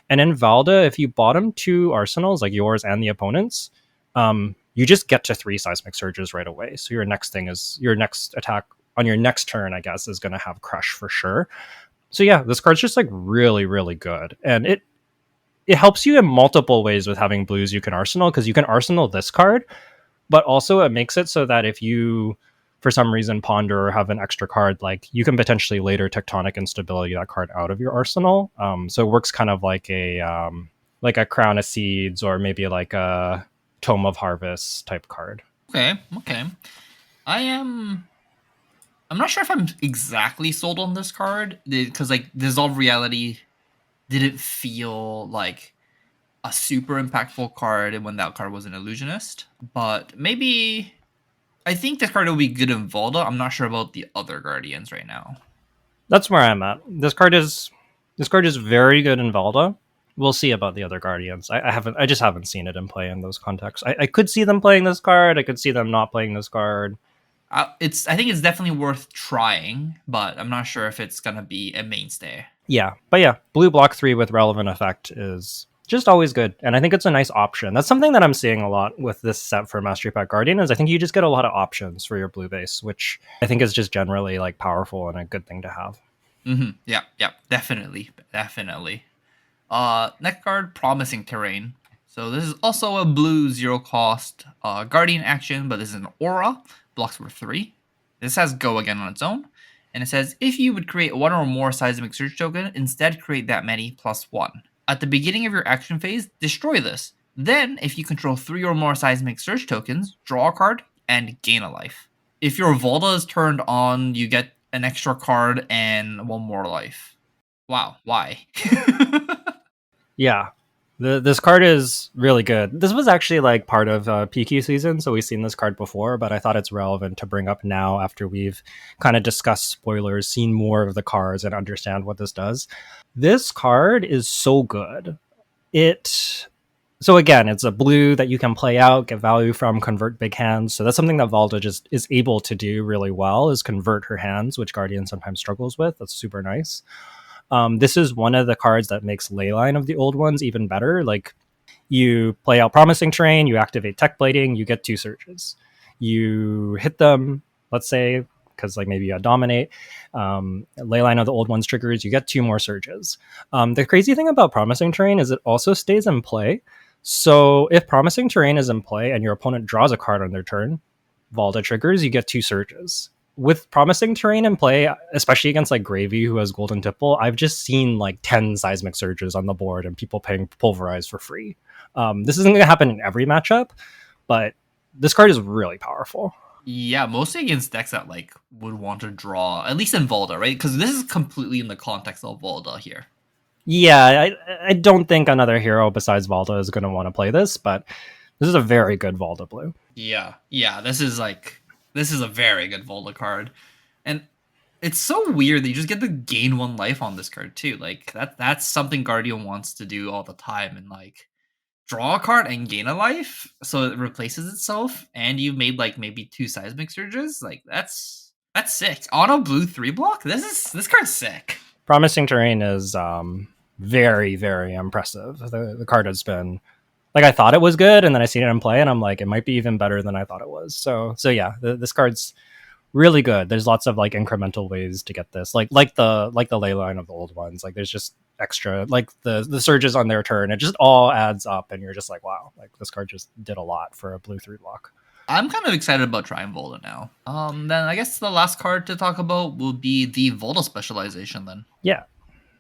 And in Valda, if you bottom 2 arsenals, like yours and the opponent's, you just get to 3 Seismic Surges right away. So your next attack on your next turn, I guess, is going to have crush for sure. So yeah, this card's just like really, really good. And it helps you in multiple ways with having blues you can arsenal, because you can arsenal this card, but also it makes it so that if you for some reason ponder or have an extra card, like you can potentially later Tectonic Instability that card out of your arsenal. So it works kind of like a Crown of Seeds or maybe like a Tome of Harvest type card. Okay. I'm not sure if I'm exactly sold on this card, because like Dissolve Reality didn't feel like a super impactful card when that card was an illusionist. But maybe I think this card will be good in Valda. I'm not sure about the other Guardians right now. That's where I'm at. This card is very good in Valda. We'll see about the other Guardians. I just haven't seen it in play in those contexts. I could see them playing this card. I could see them not playing this card. I think it's definitely worth trying, but I'm not sure if it's gonna be a mainstay. Yeah, but yeah, blue block 3 with relevant effect is just always good, and I think it's a nice option. That's something that I'm seeing a lot with this set for Mastery Pack Guardian, is I think you just get a lot of options for your blue base, which I think is just generally like powerful and a good thing to have. Mm-hmm. Yeah, definitely. Next card, Promising Terrain. So this is also a blue 0 cost Guardian action, but this is an aura. Blocks for 3. This has go again on its own. And it says, if you would create 1 or more Seismic Surge token, instead create that many plus 1. At the beginning of your action phase, destroy this. Then, if you control 3 or more Seismic Surge tokens, draw a card and gain a life. If your Valda is turned on, you get an extra card and 1 more life. Wow, why? Yeah, this card is really good. This was actually like part of PQ season, so we've seen this card before, but I thought it's relevant to bring up now after we've kind of discussed spoilers, seen more of the cards, and understand what this does. This card is so good. So again, it's a blue that you can play out, get value from, convert big hands. So that's something that Valda just is able to do really well, is convert her hands, which Guardian sometimes struggles with. That's super nice. This is one of the cards that makes Layline of the old ones even better. Like, you play out Promising Terrain, you activate Tech Plating, you get 2 surges. You hit them, let's say, because like maybe you dominate. Layline of the old ones triggers, you get 2 more surges. The crazy thing about Promising Terrain is it also stays in play. So if Promising Terrain is in play and your opponent draws a card on their turn, Valda triggers, you get 2 surges. With Promising Terrain in play, especially against like Gravy, who has Golden Tipple, I've just seen like 10 Seismic Surges on the board and people paying Pulverize for free. This isn't going to happen in every matchup, but this card is really powerful. Yeah, mostly against decks that like would want to draw, at least in Valda, right? Because this is completely in the context of Valda here. Yeah, I don't think another hero besides Valda is going to want to play this, but This is a very good Valda blue. Yeah. This is a very good Volta card, and it's so weird that you just get to gain 1 life on this card too. Like that's something Guardian wants to do all the time, and like draw a card and gain a life, so it replaces itself, and you've made like maybe 2 seismic surges. Like that's sick on a blue 3 block. This card's sick. Promising Terrain is very, very impressive. The card has been like I thought it was good, and then I seen it in play, and I'm like, it might be even better than I thought it was. So yeah, this card's really good. There's lots of like incremental ways to get this, like the Layline of the old ones. Like there's just extra like the surges on their turn. It just all adds up, and you're just like, wow, like this card just did a lot for a blue 3 block. I'm kind of excited about trying Volta now. Then I guess the last card to talk about will be the Volta specialization. Then Yeah.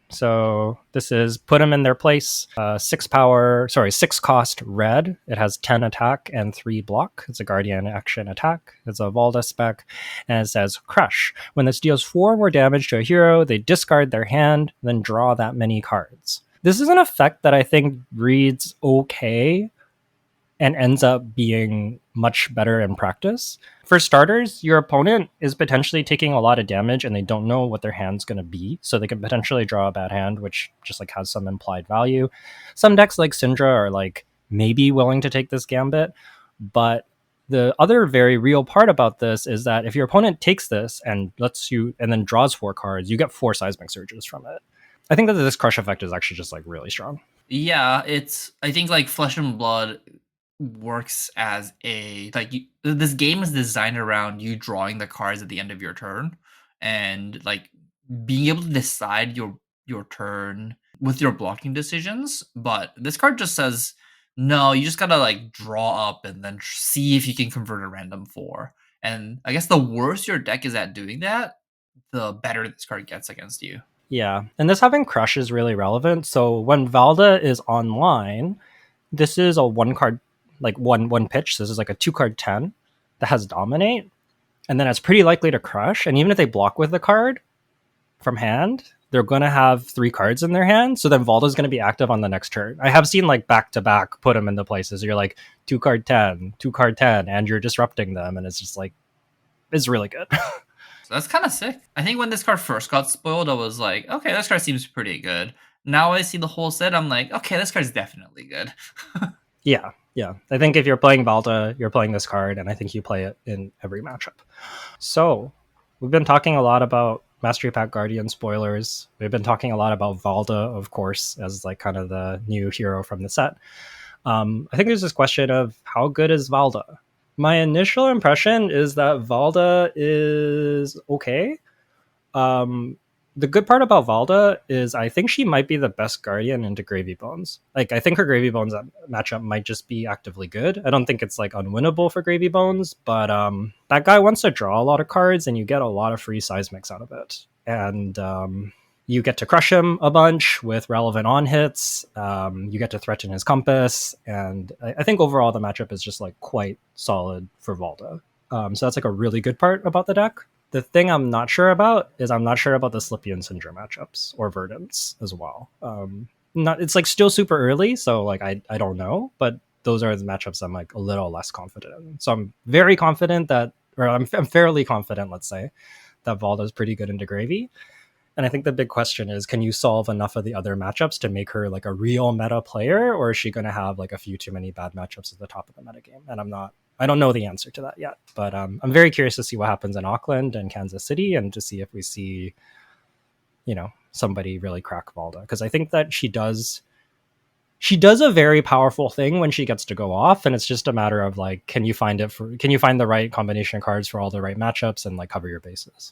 So this is put them in their place. 6 cost red. It has 10 attack and 3 block. It's a Guardian action attack. It's a Valda spec, and it says Crush. When this deals 4 more damage to a hero, they discard their hand, then draw that many cards. This is an effect that I think reads okay and ends up being much better in practice. For starters, your opponent is potentially taking a lot of damage and they don't know what their hand's going to be, so they can potentially draw a bad hand, which just like has some implied value. Some decks like Syndra are like maybe willing to take this gambit, but the other very real part about this is that if your opponent takes this and lets you and then draws 4 cards, you get 4 seismic surges from it. I think that this crush effect is actually just like really strong. yeah, I think like Flesh and Blood works as a like this game is designed around you drawing the cards at the end of your turn, and like being able to decide your turn with your blocking decisions. But this card just says no, you just gotta like draw up and then see if you can convert a random 4. And I guess the worse your deck is at doing that, the better this card gets against you. Yeah, and this having crush is really relevant. So when Valda is online, this is a 1 card, like one pitch. This is like a 2 card 10 that has dominate, and then it's pretty likely to crush. And even if they block with the card from hand, they're gonna have 3 cards in their hand. So then Valda's gonna be active on the next turn. I have seen like back to back put them into places. You're like 2 card 10, 2 card 10, and you're disrupting them, and it's just like it's really good. So that's kind of sick. I think when this card first got spoiled, I was like, okay, this card seems pretty good. Now I see the whole set, I'm like, okay, this card's definitely good. Yeah. I think if you're playing Valda, you're playing this card, and I think you play it in every matchup. So we've been talking a lot about Mastery Pack Guardian spoilers. We've been talking a lot about Valda, of course, as like kind of the new hero from the set. I think there's this question of how good is Valda? My initial impression is that Valda is okay. The good part about Valda is I think she might be the best Guardian into Gravy Bones. Like I think her Gravy Bones matchup might just be actively good. I don't think it's like unwinnable for Gravy Bones, but that guy wants to draw a lot of cards, and you get a lot of free seismics out of it. And you get to crush him a bunch with relevant on hits. You get to threaten his compass, and I think overall the matchup is just like quite solid for Valda. So that's like a really good part about the deck. The thing I'm not sure about is I'm not sure about the Slippy and Cinder matchups or Verdants as well. Not it's like still super early, so like I don't know, but those are the matchups I'm like a little less confident in. So I'm very confident that, or I'm fairly confident, let's say, that Valda's pretty good into Gravy. And I think the big question is, can you solve enough of the other matchups to make her like a real meta player, or is she going to have like a few too many bad matchups at the top of the meta game? And I don't know the answer to that yet, but I'm very curious to see what happens in Auckland and Kansas City, and to see if we see, somebody really crack Valda, because I think that she does a very powerful thing when she gets to go off, and it's just a matter of like, can you find the right combination of cards for all the right matchups and like cover your bases.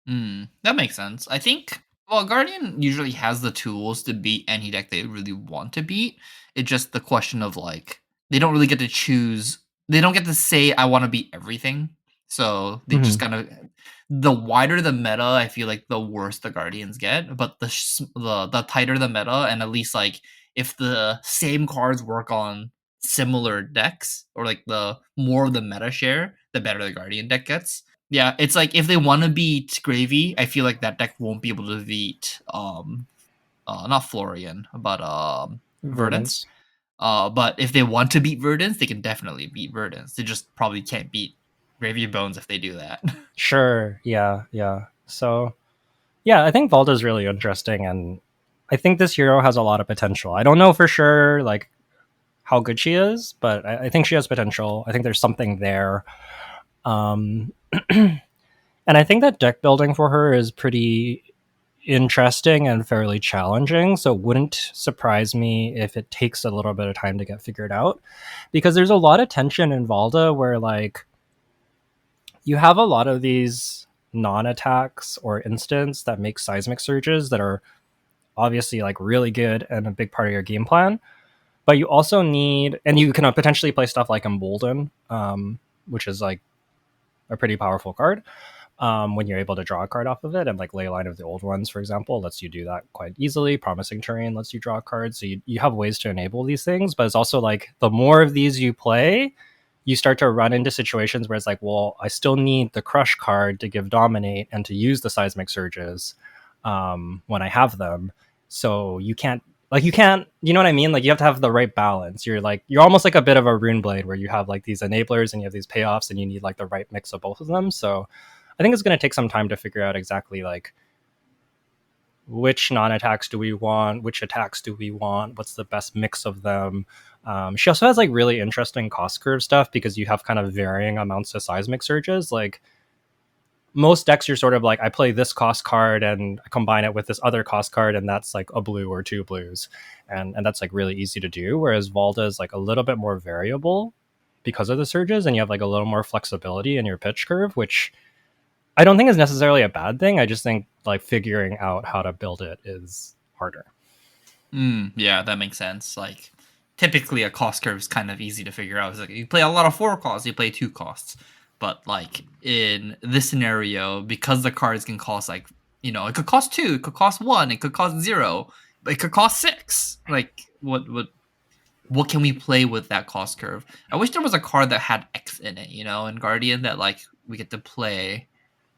That makes sense. I think, well, Guardian usually has the tools to beat any deck they really want to beat. It's just the question of like, they don't really get to choose. They don't get to say, I want to beat everything. So they just kind of, the wider the meta, I feel like the worse the Guardians get. But the tighter the meta, and at least like if the same cards work on similar decks, or like the more of the meta share, the better the Guardian deck gets. Yeah, it's like if they want to beat Gravy, I feel like that deck won't be able to beat not Florian, but Verdance. Verdance. But if they want to beat Verdance, they can definitely beat Verdance. They just probably can't beat Gravy Bones if they do that. Sure. Yeah. Yeah. So yeah, I think Valda's really interesting, and I think this hero has a lot of potential. I don't know for sure like how good she is, but I think she has potential. I think there's something there. Um, and I think that deck building for her is pretty interesting and fairly challenging. So it wouldn't surprise me if it takes a little bit of time to get figured out, because there's a lot of tension in Valda where like you have a lot of these non-attacks or instants that make seismic surges that are obviously like really good and a big part of your game plan. But you also need, and you can potentially play stuff like Embolden, which is like a pretty powerful card when you're able to draw a card off of it. And like Layline of the Old Ones, for example, lets you do that quite easily. Promising Terrain lets you draw a card. So you have ways to enable these things, but it's also like the more of these you play, you start to run into situations where it's like, well, I still need the Crush card to give Dominate and to use the Seismic Surges when I have them. So you can't, you know what I mean? Like you have to have the right balance. You're almost like a bit of a Rune Blade where you have like these enablers and you have these payoffs and you need like the right mix of both of them. So I think it's going to take some time to figure out exactly like which non-attacks do we want, which attacks do we want, what's the best mix of them. She also has like really interesting cost curve stuff because you have kind of varying amounts of seismic surges. Like most decks, you're sort of like, I play this cost card and I combine it with this other cost card, and that's like a blue or two blues, and that's like really easy to do. Whereas Valda is like a little bit more variable because of the surges, and you have like a little more flexibility in your pitch curve, which I don't think is necessarily a bad thing. I just think like figuring out how to build it is harder. Yeah, that makes sense. Like typically a cost curve is kind of easy to figure out. It's like you play a lot of 4 costs, you play 2 costs. But like in this scenario, because the cards can cost like, it could cost 2, it could cost 1, it could cost 0, it could cost 6. Like what can we play with that cost curve? I wish there was a card that had X in it, in Guardian that like we get to play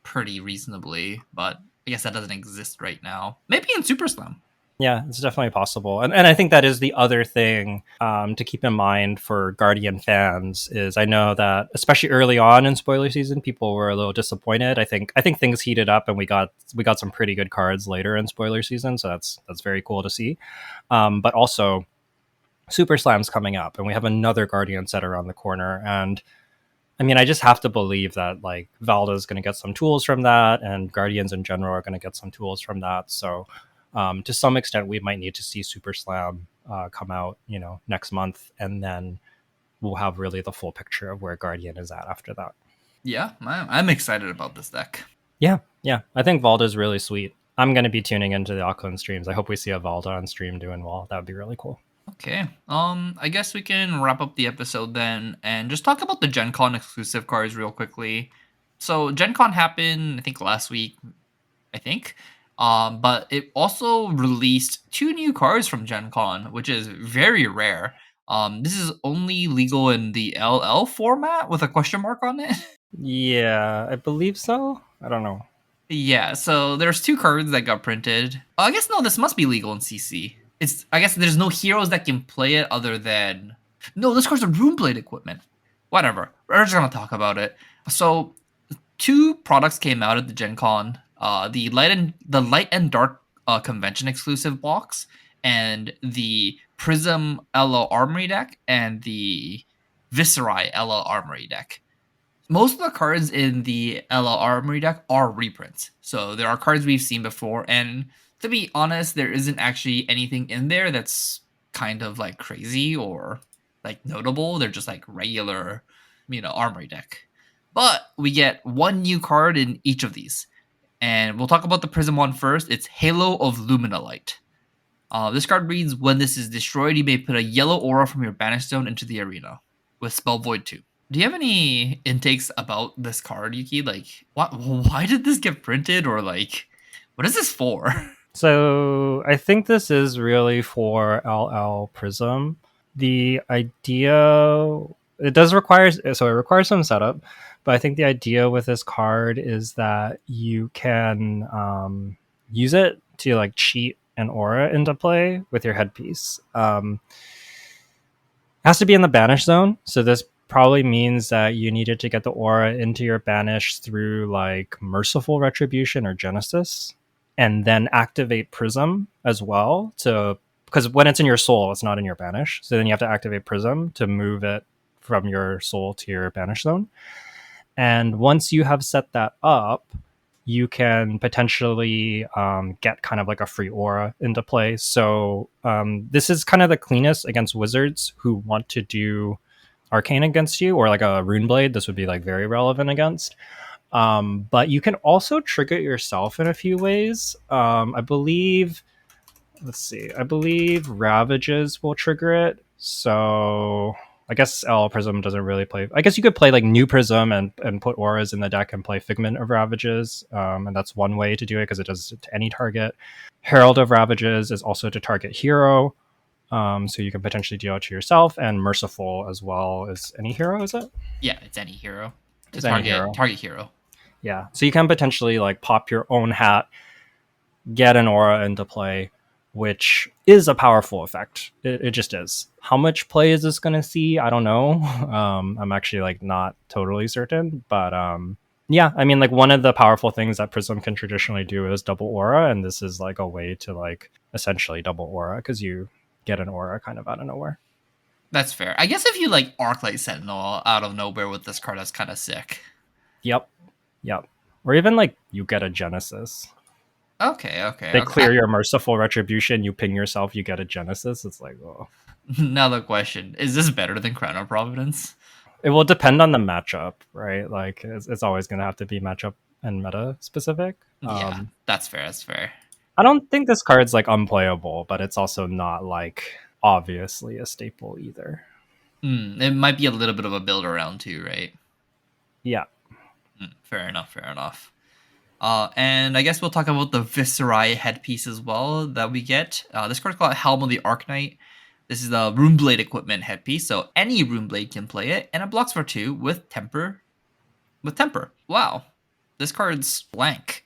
pretty reasonably, but I guess that doesn't exist right now. Maybe in Super Slam. Yeah, it's definitely possible. And I think that is the other thing to keep in mind for Guardian fans is I know that especially early on in spoiler season, people were a little disappointed. I think things heated up and we got some pretty good cards later in spoiler season, so that's very cool to see. But also Super Slam's coming up and we have another Guardian set around the corner, and I mean, I just have to believe that like Valda is going to get some tools from that, and Guardians in general are going to get some tools from that. So, to some extent, we might need to see Super Slam come out, next month, and then we'll have really the full picture of where Guardian is at after that. Yeah, I'm excited about this deck. Yeah, yeah, I think Valda is really sweet. I'm going to be tuning into the Auckland streams. I hope we see a Valda on stream doing well. That would be really cool. Okay. I guess we can wrap up the episode then and just talk about the Gen Con exclusive cards real quickly. So Gen Con happened, I think, last week, I think. But it also released 2 new cards from Gen Con, which is very rare. This is only legal in the LL format with a question mark on it. Yeah, I believe so. I don't know. Yeah, so there's 2 cards that got printed. I guess no, this must be legal in CC. I guess there's no heroes that can play it other than no. This card's a Runeblade equipment. Whatever. We're just gonna talk about it. So 2 products came out at the Gen Con. The light and dark convention exclusive box, and the Prism LO Armory deck, and the Viscerai LO Armory deck. Most of the cards in the LL Armory deck are reprints. So there are cards we've seen before, and to be honest, there isn't actually anything in there that's kind of like crazy or like notable. They're just like regular, Armory deck. But we get 1 new card in each of these. And we'll talk about the Prism one first. It's Halo of Luminalight. This card reads, when this is destroyed, you may put a yellow aura from your Banish Zone into the arena with Spell Void 2. Do you have any intakes about this card, Yuki? Like, why did this get printed? Or like, what is this for? So I think this is really for LL Prism. The idea it requires some setup, but I think the idea with this card is that you can use it to like cheat an aura into play with your headpiece. has to be in the banish zone. So this probably means that you needed to get the aura into your banish through like Merciful Retribution or Genesis, and then activate Prism as well to, because when it's in your soul, it's not in your banish. So then you have to activate Prism to move it from your soul to your banish zone. And once you have set that up, you can potentially get kind of like a free aura into play. So this is kind of the cleanest against wizards who want to do arcane against you, or like a rune blade. This would be like very relevant against. But you can also trigger it yourself in a few ways. I believe, let's see, I believe Ravages will trigger it. So I guess L Prism doesn't really play. I guess you could play like New Prism and put auras in the deck and play Figment of Ravages. And that's one way to do it because it does it to any target. Herald of Ravages is also to target hero. So you can potentially deal it to yourself, and Merciful as well as any hero, is it? Yeah, it's any hero. To It's any hero. target hero. Yeah. So you can potentially like pop your own hat, get an aura into play, which is a powerful effect. It just is. How much play is this going to see? I don't know. I'm actually like not totally certain, but yeah, I mean, like one of the powerful things that Prism can traditionally do is double aura, and this is like a way to like essentially double aura because you get an aura kind of out of nowhere. That's fair. I guess if you like Arclight Sentinel out of nowhere with this card, that's kind of sick. Yep. Yep. Or even like you get a Genesis. Okay. They clear your Merciful Retribution, you ping yourself, you get a Genesis. It's like, oh. Now the question, is this better than Crown of Providence? It will depend on the matchup, right? Like it's always going to have to be matchup and meta specific. Yeah, that's fair. That's fair. I don't think this card's like unplayable, but it's also not like obviously a staple either. It might be a little bit of a build around too, right? Yeah. Fair enough. Fair enough. And I guess we'll talk about the Viscerai headpiece as well that we get. This card's called Helm of the Arknight. This is the Runeblade equipment headpiece, so any Runeblade can play it, and it blocks for 2 with Temper. Wow, this card's blank.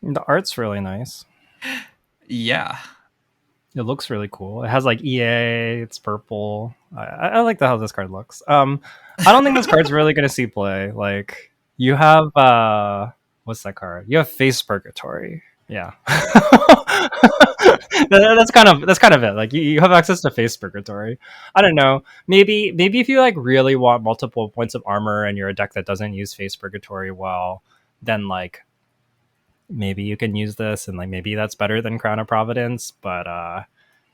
The art's really nice. Yeah. It looks really cool. It has like EA, it's purple. I like how this card looks. I don't think this card's really going to see play. Like you have what's that card? You have Face Purgatory. Yeah. that's kind of it. Like you have access to Face Purgatory. I don't know. Maybe if you like really want multiple points of armor and you're a deck that doesn't use Face Purgatory well, then like maybe you can use this, and like maybe that's better than Crown of Providence. But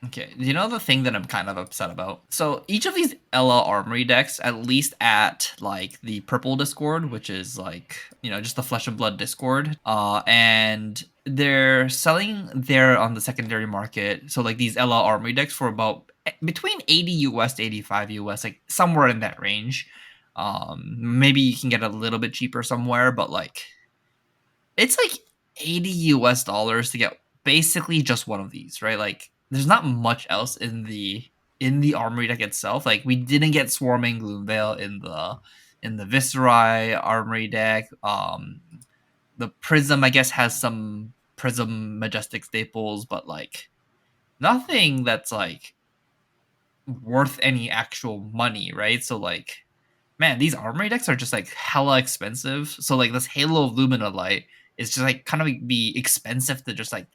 okay, you know the thing that I'm kind of upset about? So each of these Ella Armory decks, at least at like the purple Discord, which is like, you know, just the Flesh and Blood Discord, and they're selling there on the secondary market. So like these Ella Armory decks for about between 80 US to 85 US, like somewhere in that range. Maybe you can get a little bit cheaper somewhere, but like it's like 80 US dollars to get basically just one of these, right? Like there's not much else in the armory deck itself. Like we didn't get Swarming Gloomveil in the Viscerai armory deck. The Prism, I guess, has some Prism Majestic staples, but like nothing that's like worth any actual money, right? So like, man, these armory decks are just like hella expensive. So like this Halo of Lumina Light is just like kind of be expensive to just like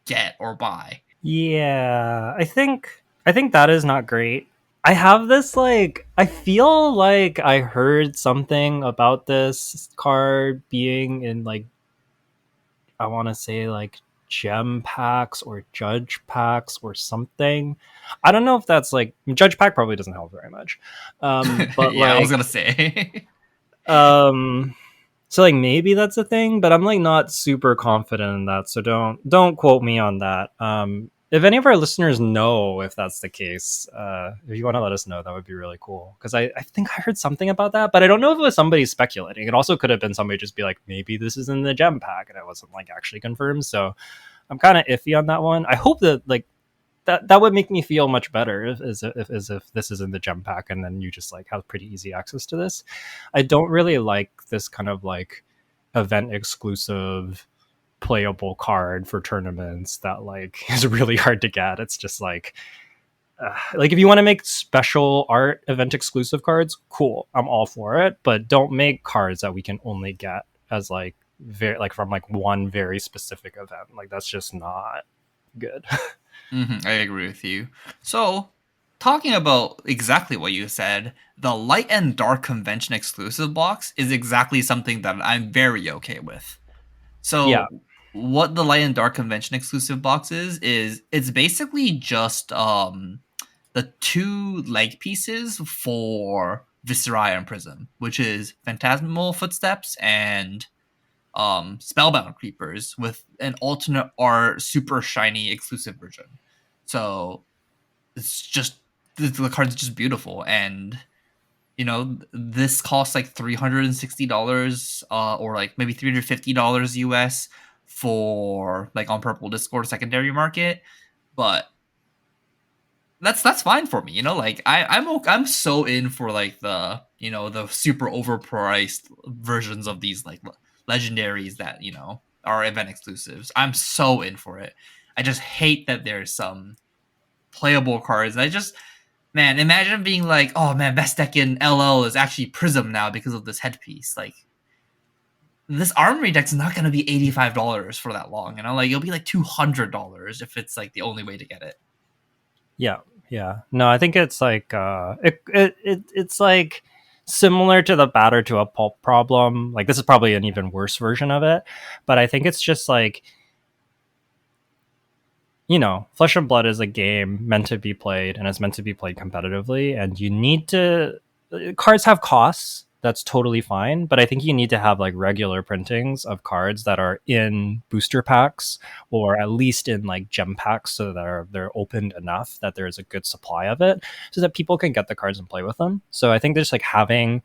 get or buy. yeah, I think that is not great. I have this like I feel like I heard something about this card being in like I want to say like gem packs or judge packs or something. I don't know if that's like judge pack probably doesn't help very much. But Yeah, I was like gonna say. so like maybe that's a thing, but I'm like not super confident in that, so don't quote me on that. If any of our listeners know if that's the case, if you want to let us know, that would be really cool, because I think I heard something about that, but I don't know if it was somebody speculating. It also could have been somebody just be like, maybe this is in the gem pack, and it wasn't like actually confirmed. So I'm kind of iffy on that one. I hope that like that would make me feel much better if this is in the gem pack and then you just like have pretty easy access to this. I don't really like this kind of like event exclusive playable card for tournaments that like is really hard to get. It's just like like if you want to make special art event exclusive cards, cool, I'm all for it. But don't make cards that we can only get as like very like from like one very specific event. Like that's just not good. I agree with you. So, talking about exactly what you said, the light and dark convention exclusive box is exactly something that I'm very okay with. Yeah, So, what the light and dark convention exclusive box is it's basically just the two leg pieces for Viscerai and Prism, which is Phantasmal Footsteps and Spellbound Creepers with an alternate art super shiny exclusive version. So it's just the card's just beautiful, and this costs like $360 or like maybe $350 US for like on Purple Discord secondary market, but that's fine for me. Like I'm so in for like the super overpriced versions of these like legendaries that are event exclusives. I'm so in for it. I just hate that there's some playable cards. Man, imagine being like, oh man, best deck in LL is actually Prism now because of this headpiece. Like, this Armory deck's not going to be $85 for that long. Like it'll be like $200 if it's like the only way to get it. yeah, yeah. No, I think it's like it's like similar to the batter to a pulp problem. Like this is probably an even worse version of it, but I think it's just like Flesh and Blood is a game meant to be played and it's meant to be played competitively. And you need to, cards have costs. That's totally fine. But I think you need to have like regular printings of cards that are in booster packs or at least in like gem packs so that they're opened enough that there's a good supply of it so that people can get the cards and play with them. So I think there's like having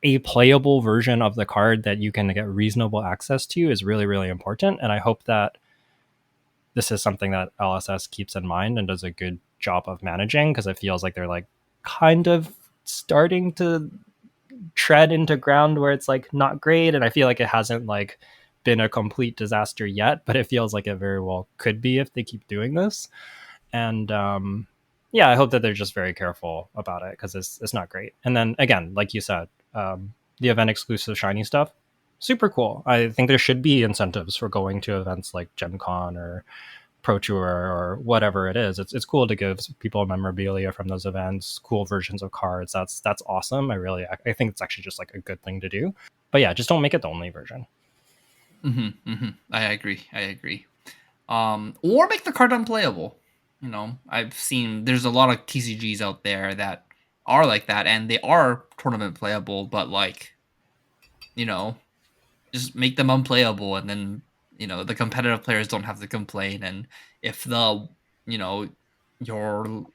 a playable version of the card that you can get reasonable access to is really, really important. And I hope that this is something that LSS keeps in mind and does a good job of managing because it feels like they're like kind of starting to tread into ground where it's like not great, and I feel like it hasn't like been a complete disaster yet, but it feels like it very well could be if they keep doing this. And yeah, I hope that they're just very careful about it because it's not great. And then again, like you said, the event exclusive shiny stuff, super cool. I think there should be incentives for going to events like Gen Con or Pro Tour or whatever it is. It's cool to give people memorabilia from those events, cool versions of cards. That's awesome. I think it's actually just like a good thing to do. But yeah, just don't make it the only version. I agree. I agree. Or make the card unplayable. I've seen there's a lot of TCGs out there that are like that, and they are tournament playable, but like, you know, just make them unplayable, and then the competitive players don't have to complain. And if the you know your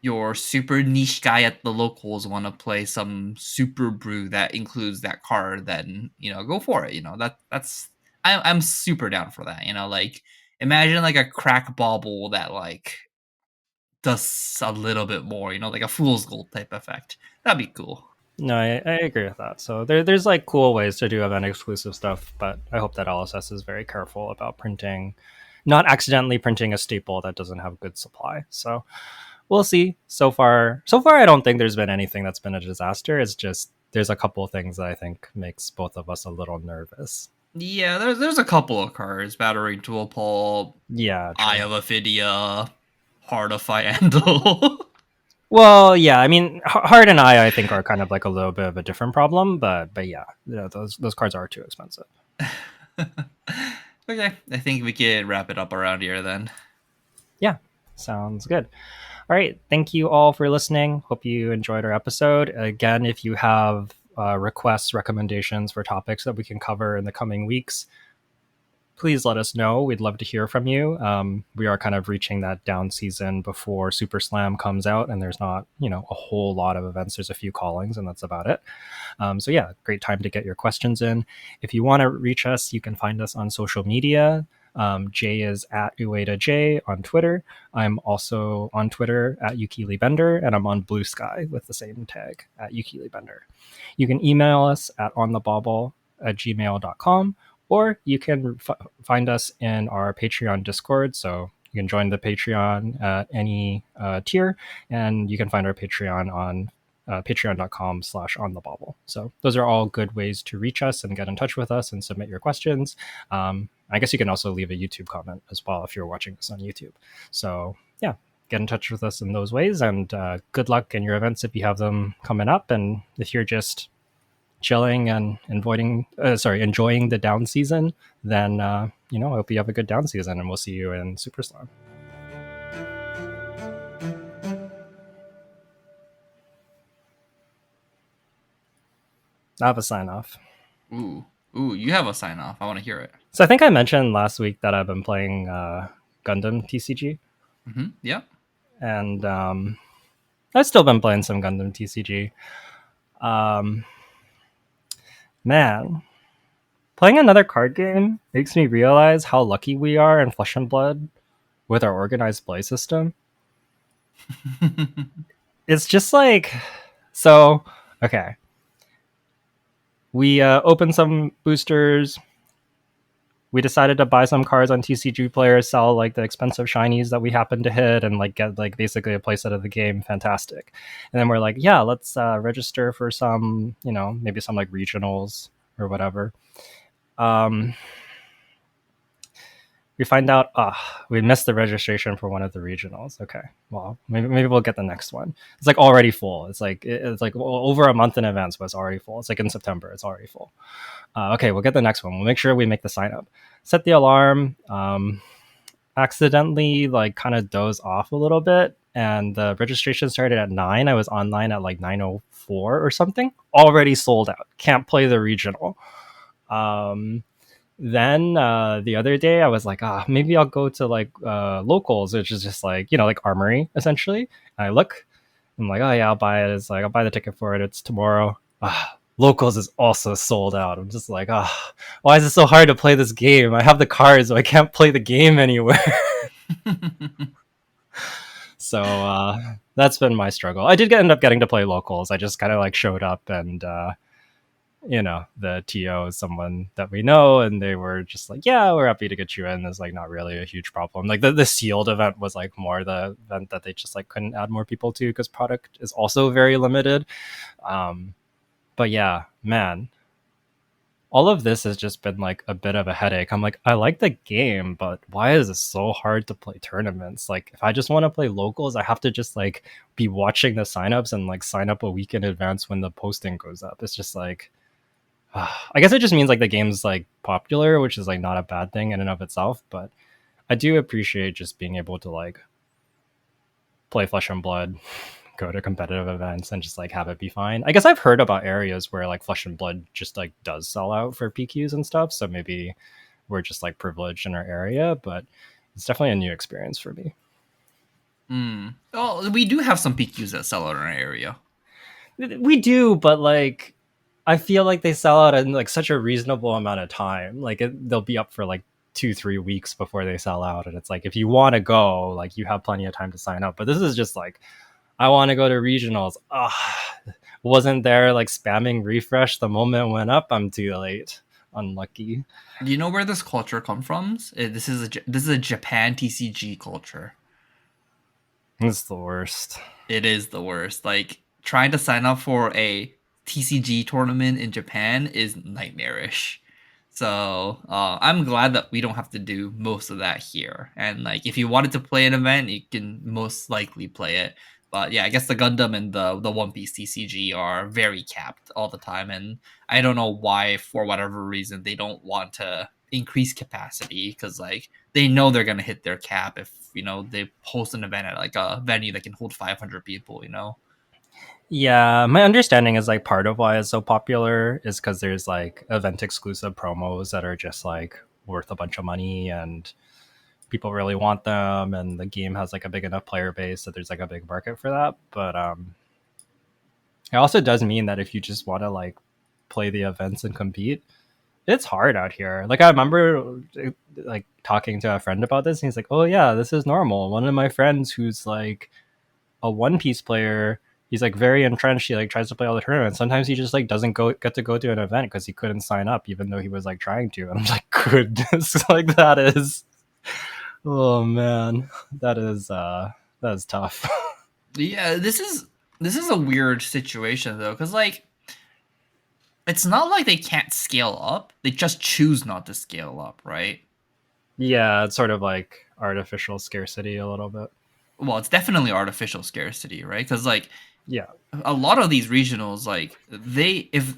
your super niche guy at the locals want to play some super brew that includes that card, then go for it. I'm super down for that. Like, imagine like a crack bauble that like does a little bit more. Like a fool's gold type effect. That'd be cool. No, I agree with that. So there's like cool ways to do event exclusive stuff, but I hope that LSS is very careful about printing, not accidentally printing a staple that doesn't have good supply. So we'll see. So far, I don't think there's been anything that's been a disaster. It's just there's a couple of things that I think makes both of us a little nervous. Yeah, there's a couple of cards: Battering Tool Pulp, Yeah, Eye true. of Ophidia, Heart of Fiandel. Well, yeah, I mean, Heart and I think, are kind of like a little bit of a different problem, but yeah, those cards are too expensive. Okay, I think we could wrap it up around here then. Yeah, sounds good. All right. Thank you all for listening. Hope you enjoyed our episode. Again, if you have requests, recommendations for topics that we can cover in the coming weeks, please let us know. We'd love to hear from you. We are kind of reaching that down season before Super Slam comes out, and there's not, a whole lot of events. There's a few callings, and that's about it. So yeah, great time to get your questions in. If you want to reach us, you can find us on social media. Jay is at Ueda J on Twitter. I'm also on Twitter at Yukili Bender, and I'm on Blue Sky with the same tag at Yukili Bender. You can email us at onthebobble@gmail.com, or you can find us in our Patreon Discord. So You can join the Patreon at any tier, and you can find our Patreon on patreon.com/onthebobble. So those are all good ways to reach us and get in touch with us and submit your questions. I guess you can also leave a YouTube comment as well if you're watching this on YouTube. So yeah, get in touch with us in those ways, and good luck in your events if you have them coming up. And if you're just chilling and enjoying the down season, then I hope you have a good down season, and we'll see you in Super Slam. I have a sign off. Ooh, you have a sign off. I want to hear it. So I think I mentioned last week that I've been playing Gundam TCG. Yeah. And I've still been playing some Gundam TCG. Man, playing another card game makes me realize how lucky we are in Flesh and Blood with our organized play system. It's just like, so, okay. We opened some boosters. We decided to buy some cards on TCG Player, sell like the expensive shinies that we happened to hit, and like get like basically a playset of the game. Fantastic. And then we're like, yeah, let's register for some, maybe some like regionals or whatever. We find out we missed the registration for one of the regionals. Okay, well maybe we'll get the next one. It's like already full. It's like over a month in advance, but it's already full. It's like in September, it's already full. Okay, we'll get the next one. We'll make sure we make the sign up. Set the alarm. Accidentally like kind of doze off a little bit, and the registration started at 9. I was online at like 9:04 or something. Already sold out. Can't play the regional. Then the other day I was like, maybe I'll go to like locals, which is just like, like Armory essentially. And I look, I'm like, oh yeah, I'll buy it. It's like, I'll buy the ticket for it. It's tomorrow. Locals is also sold out. I'm just like, why is it so hard to play this game? I have the cards, so I can't play the game anywhere. So that's been my struggle. I did end up getting to play locals. I just kind of like showed up, and the TO is someone that we know, and they were just like, yeah, we're happy to get you in. There's like not really a huge problem. Like the sealed event was like more the event that they just like couldn't add more people to because product is also very limited. But yeah, man, all of this has just been like a bit of a headache. I'm like, I like the game, but why is it so hard to play tournaments? Like if I just want to play locals, I have to just like be watching the signups and like sign up a week in advance when the posting goes up. It's just like, I guess it just means like the game's like popular, which is like not a bad thing in and of itself. But I do appreciate just being able to like play Flesh and Blood, go to competitive events, and just like have it be fine. I guess I've heard about areas where like Flesh and Blood just like does sell out for PQs and stuff. So maybe we're just like privileged in our area, but it's definitely a new experience for me. Well, we do have some PQs that sell out in our area. We do, but like I feel like they sell out in like such a reasonable amount of time. Like they'll be up for like 2-3 weeks before they sell out, and it's like if you want to go, like you have plenty of time to sign up. But this is just like, I want to go to regionals. Wasn't there like spamming refresh the moment it went up? I'm too late. Unlucky. Do you know where this culture comes from? This is a Japan TCG culture. It's the worst. It is the worst. Like trying to sign up for a TCG tournament in Japan is nightmarish. So I'm glad that we don't have to do most of that here. And like, if you wanted to play an event, you can most likely play it. But yeah, I guess the Gundam and the One Piece TCG are very capped all the time, and I don't know why, for whatever reason, they don't want to increase capacity, because like they know they're gonna hit their cap if they host an event at like a venue that can hold 500 people. Yeah, my understanding is like part of why it's so popular is because there's like event exclusive promos that are just like worth a bunch of money, and people really want them, and the game has like a big enough player base that there's like a big market for that. But it also does mean that if you just want to like play the events and compete, it's hard out here. Like I remember like talking to a friend about this, and he's like, oh yeah, this is normal. One of my friends who's like a One Piece player, he's like very entrenched. He like tries to play all the tournaments. Sometimes he just like doesn't get to go to an event because he couldn't sign up, even though he was like trying to. And I'm like, goodness, like that is Oh man, that is tough. Yeah, this is a weird situation though, because like it's not like they can't scale up; they just choose not to scale up, right? Yeah, it's sort of like artificial scarcity a little bit. Well, it's definitely artificial scarcity, right? Because like Yeah, a lot of these regionals, like if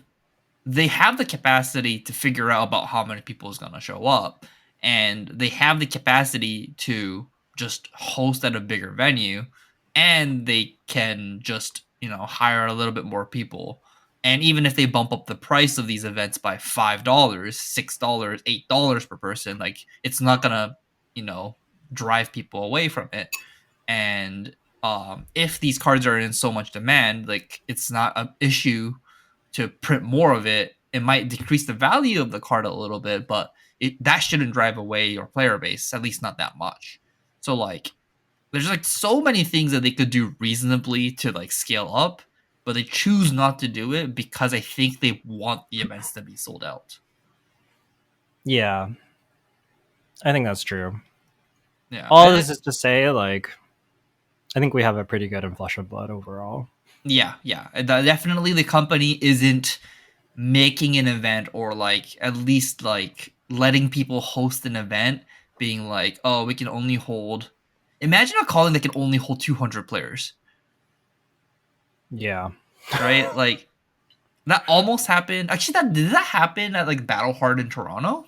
they have the capacity to figure out about how many people is going to show up, and they have the capacity to just host at a bigger venue, and they can just hire a little bit more people. And even if they bump up the price of these events by $5, $6, $8 per person, like it's not gonna drive people away from it. And if these cards are in so much demand, like it's not an issue to print more of it. It might decrease the value of the card a little bit, but that shouldn't drive away your player base, at least not that much. So like there's like so many things that they could do reasonably to like scale up, but they choose not to do it because I think they want the events to be sold out. yeah, I think that's true. Yeah. All this is to say, like, I think we have a pretty good in Flesh of Blood overall. Yeah, yeah. Definitely the company isn't making an event, or like at least like letting people host an event being like, oh, we can only hold, imagine a calling that can only hold 200 players, Yeah, right? Like that almost happened. Actually, that did that happen at like Battle Hard in Toronto?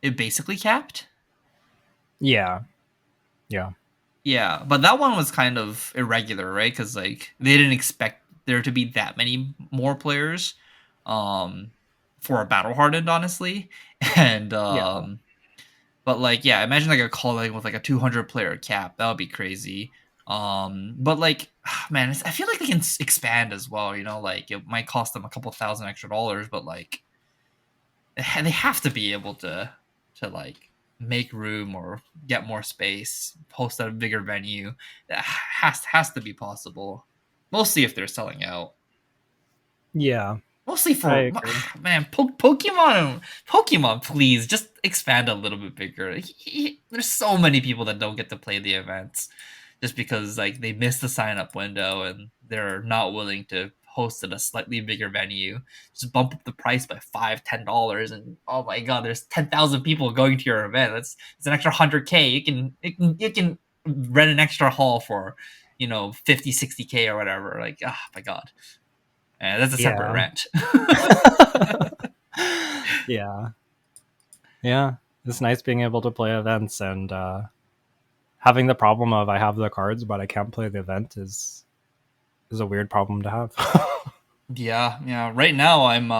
It basically capped. yeah, yeah, Yeah, but that one was kind of irregular, right? Because like they didn't expect there to be that many more players um for a battle hardened, honestly. And yeah, but like yeah, imagine like a calling with like a 200 player cap. That would be crazy. But like man, I feel like they can expand as well, like it might cost them a couple thousand extra dollars, but like they have to be able to like make room or get more space, host at a bigger venue. That has to be possible. Mostly if they're selling out. yeah. Mostly I for agree. man, Pokemon, please just expand a little bit bigger. There's so many people that don't get to play the events just because like they missed the sign up window and they're not willing to host at a slightly bigger venue. Just bump up the price by $5, $10, and oh my god, there's 10,000 people going to your event. It's an extra 100K. You can rent an extra hall for 50, 60K or whatever. Like, oh my god. That's a separate Yeah, rant. yeah, yeah. It's nice being able to play events and having the problem of I have the cards but I can't play the event is a weird problem to have. Yeah, yeah. Right now, I'm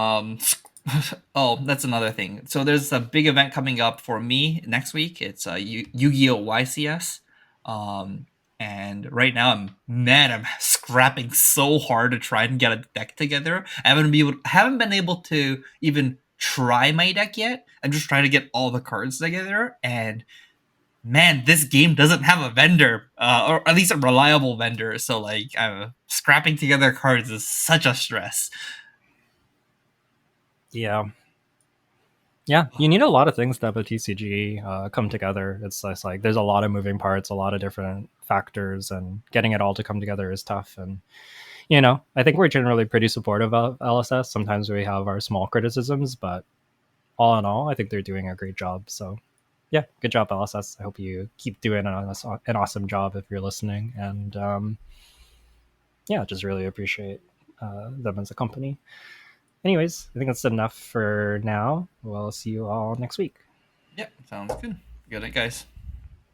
oh, that's another thing. So there's a big event coming up for me next week. It's Yu-Gi-Oh YCS. Um, and right now, I'm scrapping so hard to try and get a deck together. Haven't been able to even try my deck yet. I'm just trying to get all the cards together, and man, this game doesn't have a vendor, or at least a reliable vendor. So like, scrapping together cards is such a stress. Yeah, yeah. You need a lot of things to have a TCG come together. It's just like there's a lot of moving parts, a lot of different factors, and getting it all to come together is tough. And I think we're generally pretty supportive of LSS. Sometimes we have our small criticisms, but all in all, I think they're doing a great job. So yeah, good job, LSS. I hope you keep doing an awesome job if you're listening. And yeah, just really appreciate them as a company. Anyways, I think that's enough for now. We'll see you all next week. Yeah, sounds good. Good night, guys.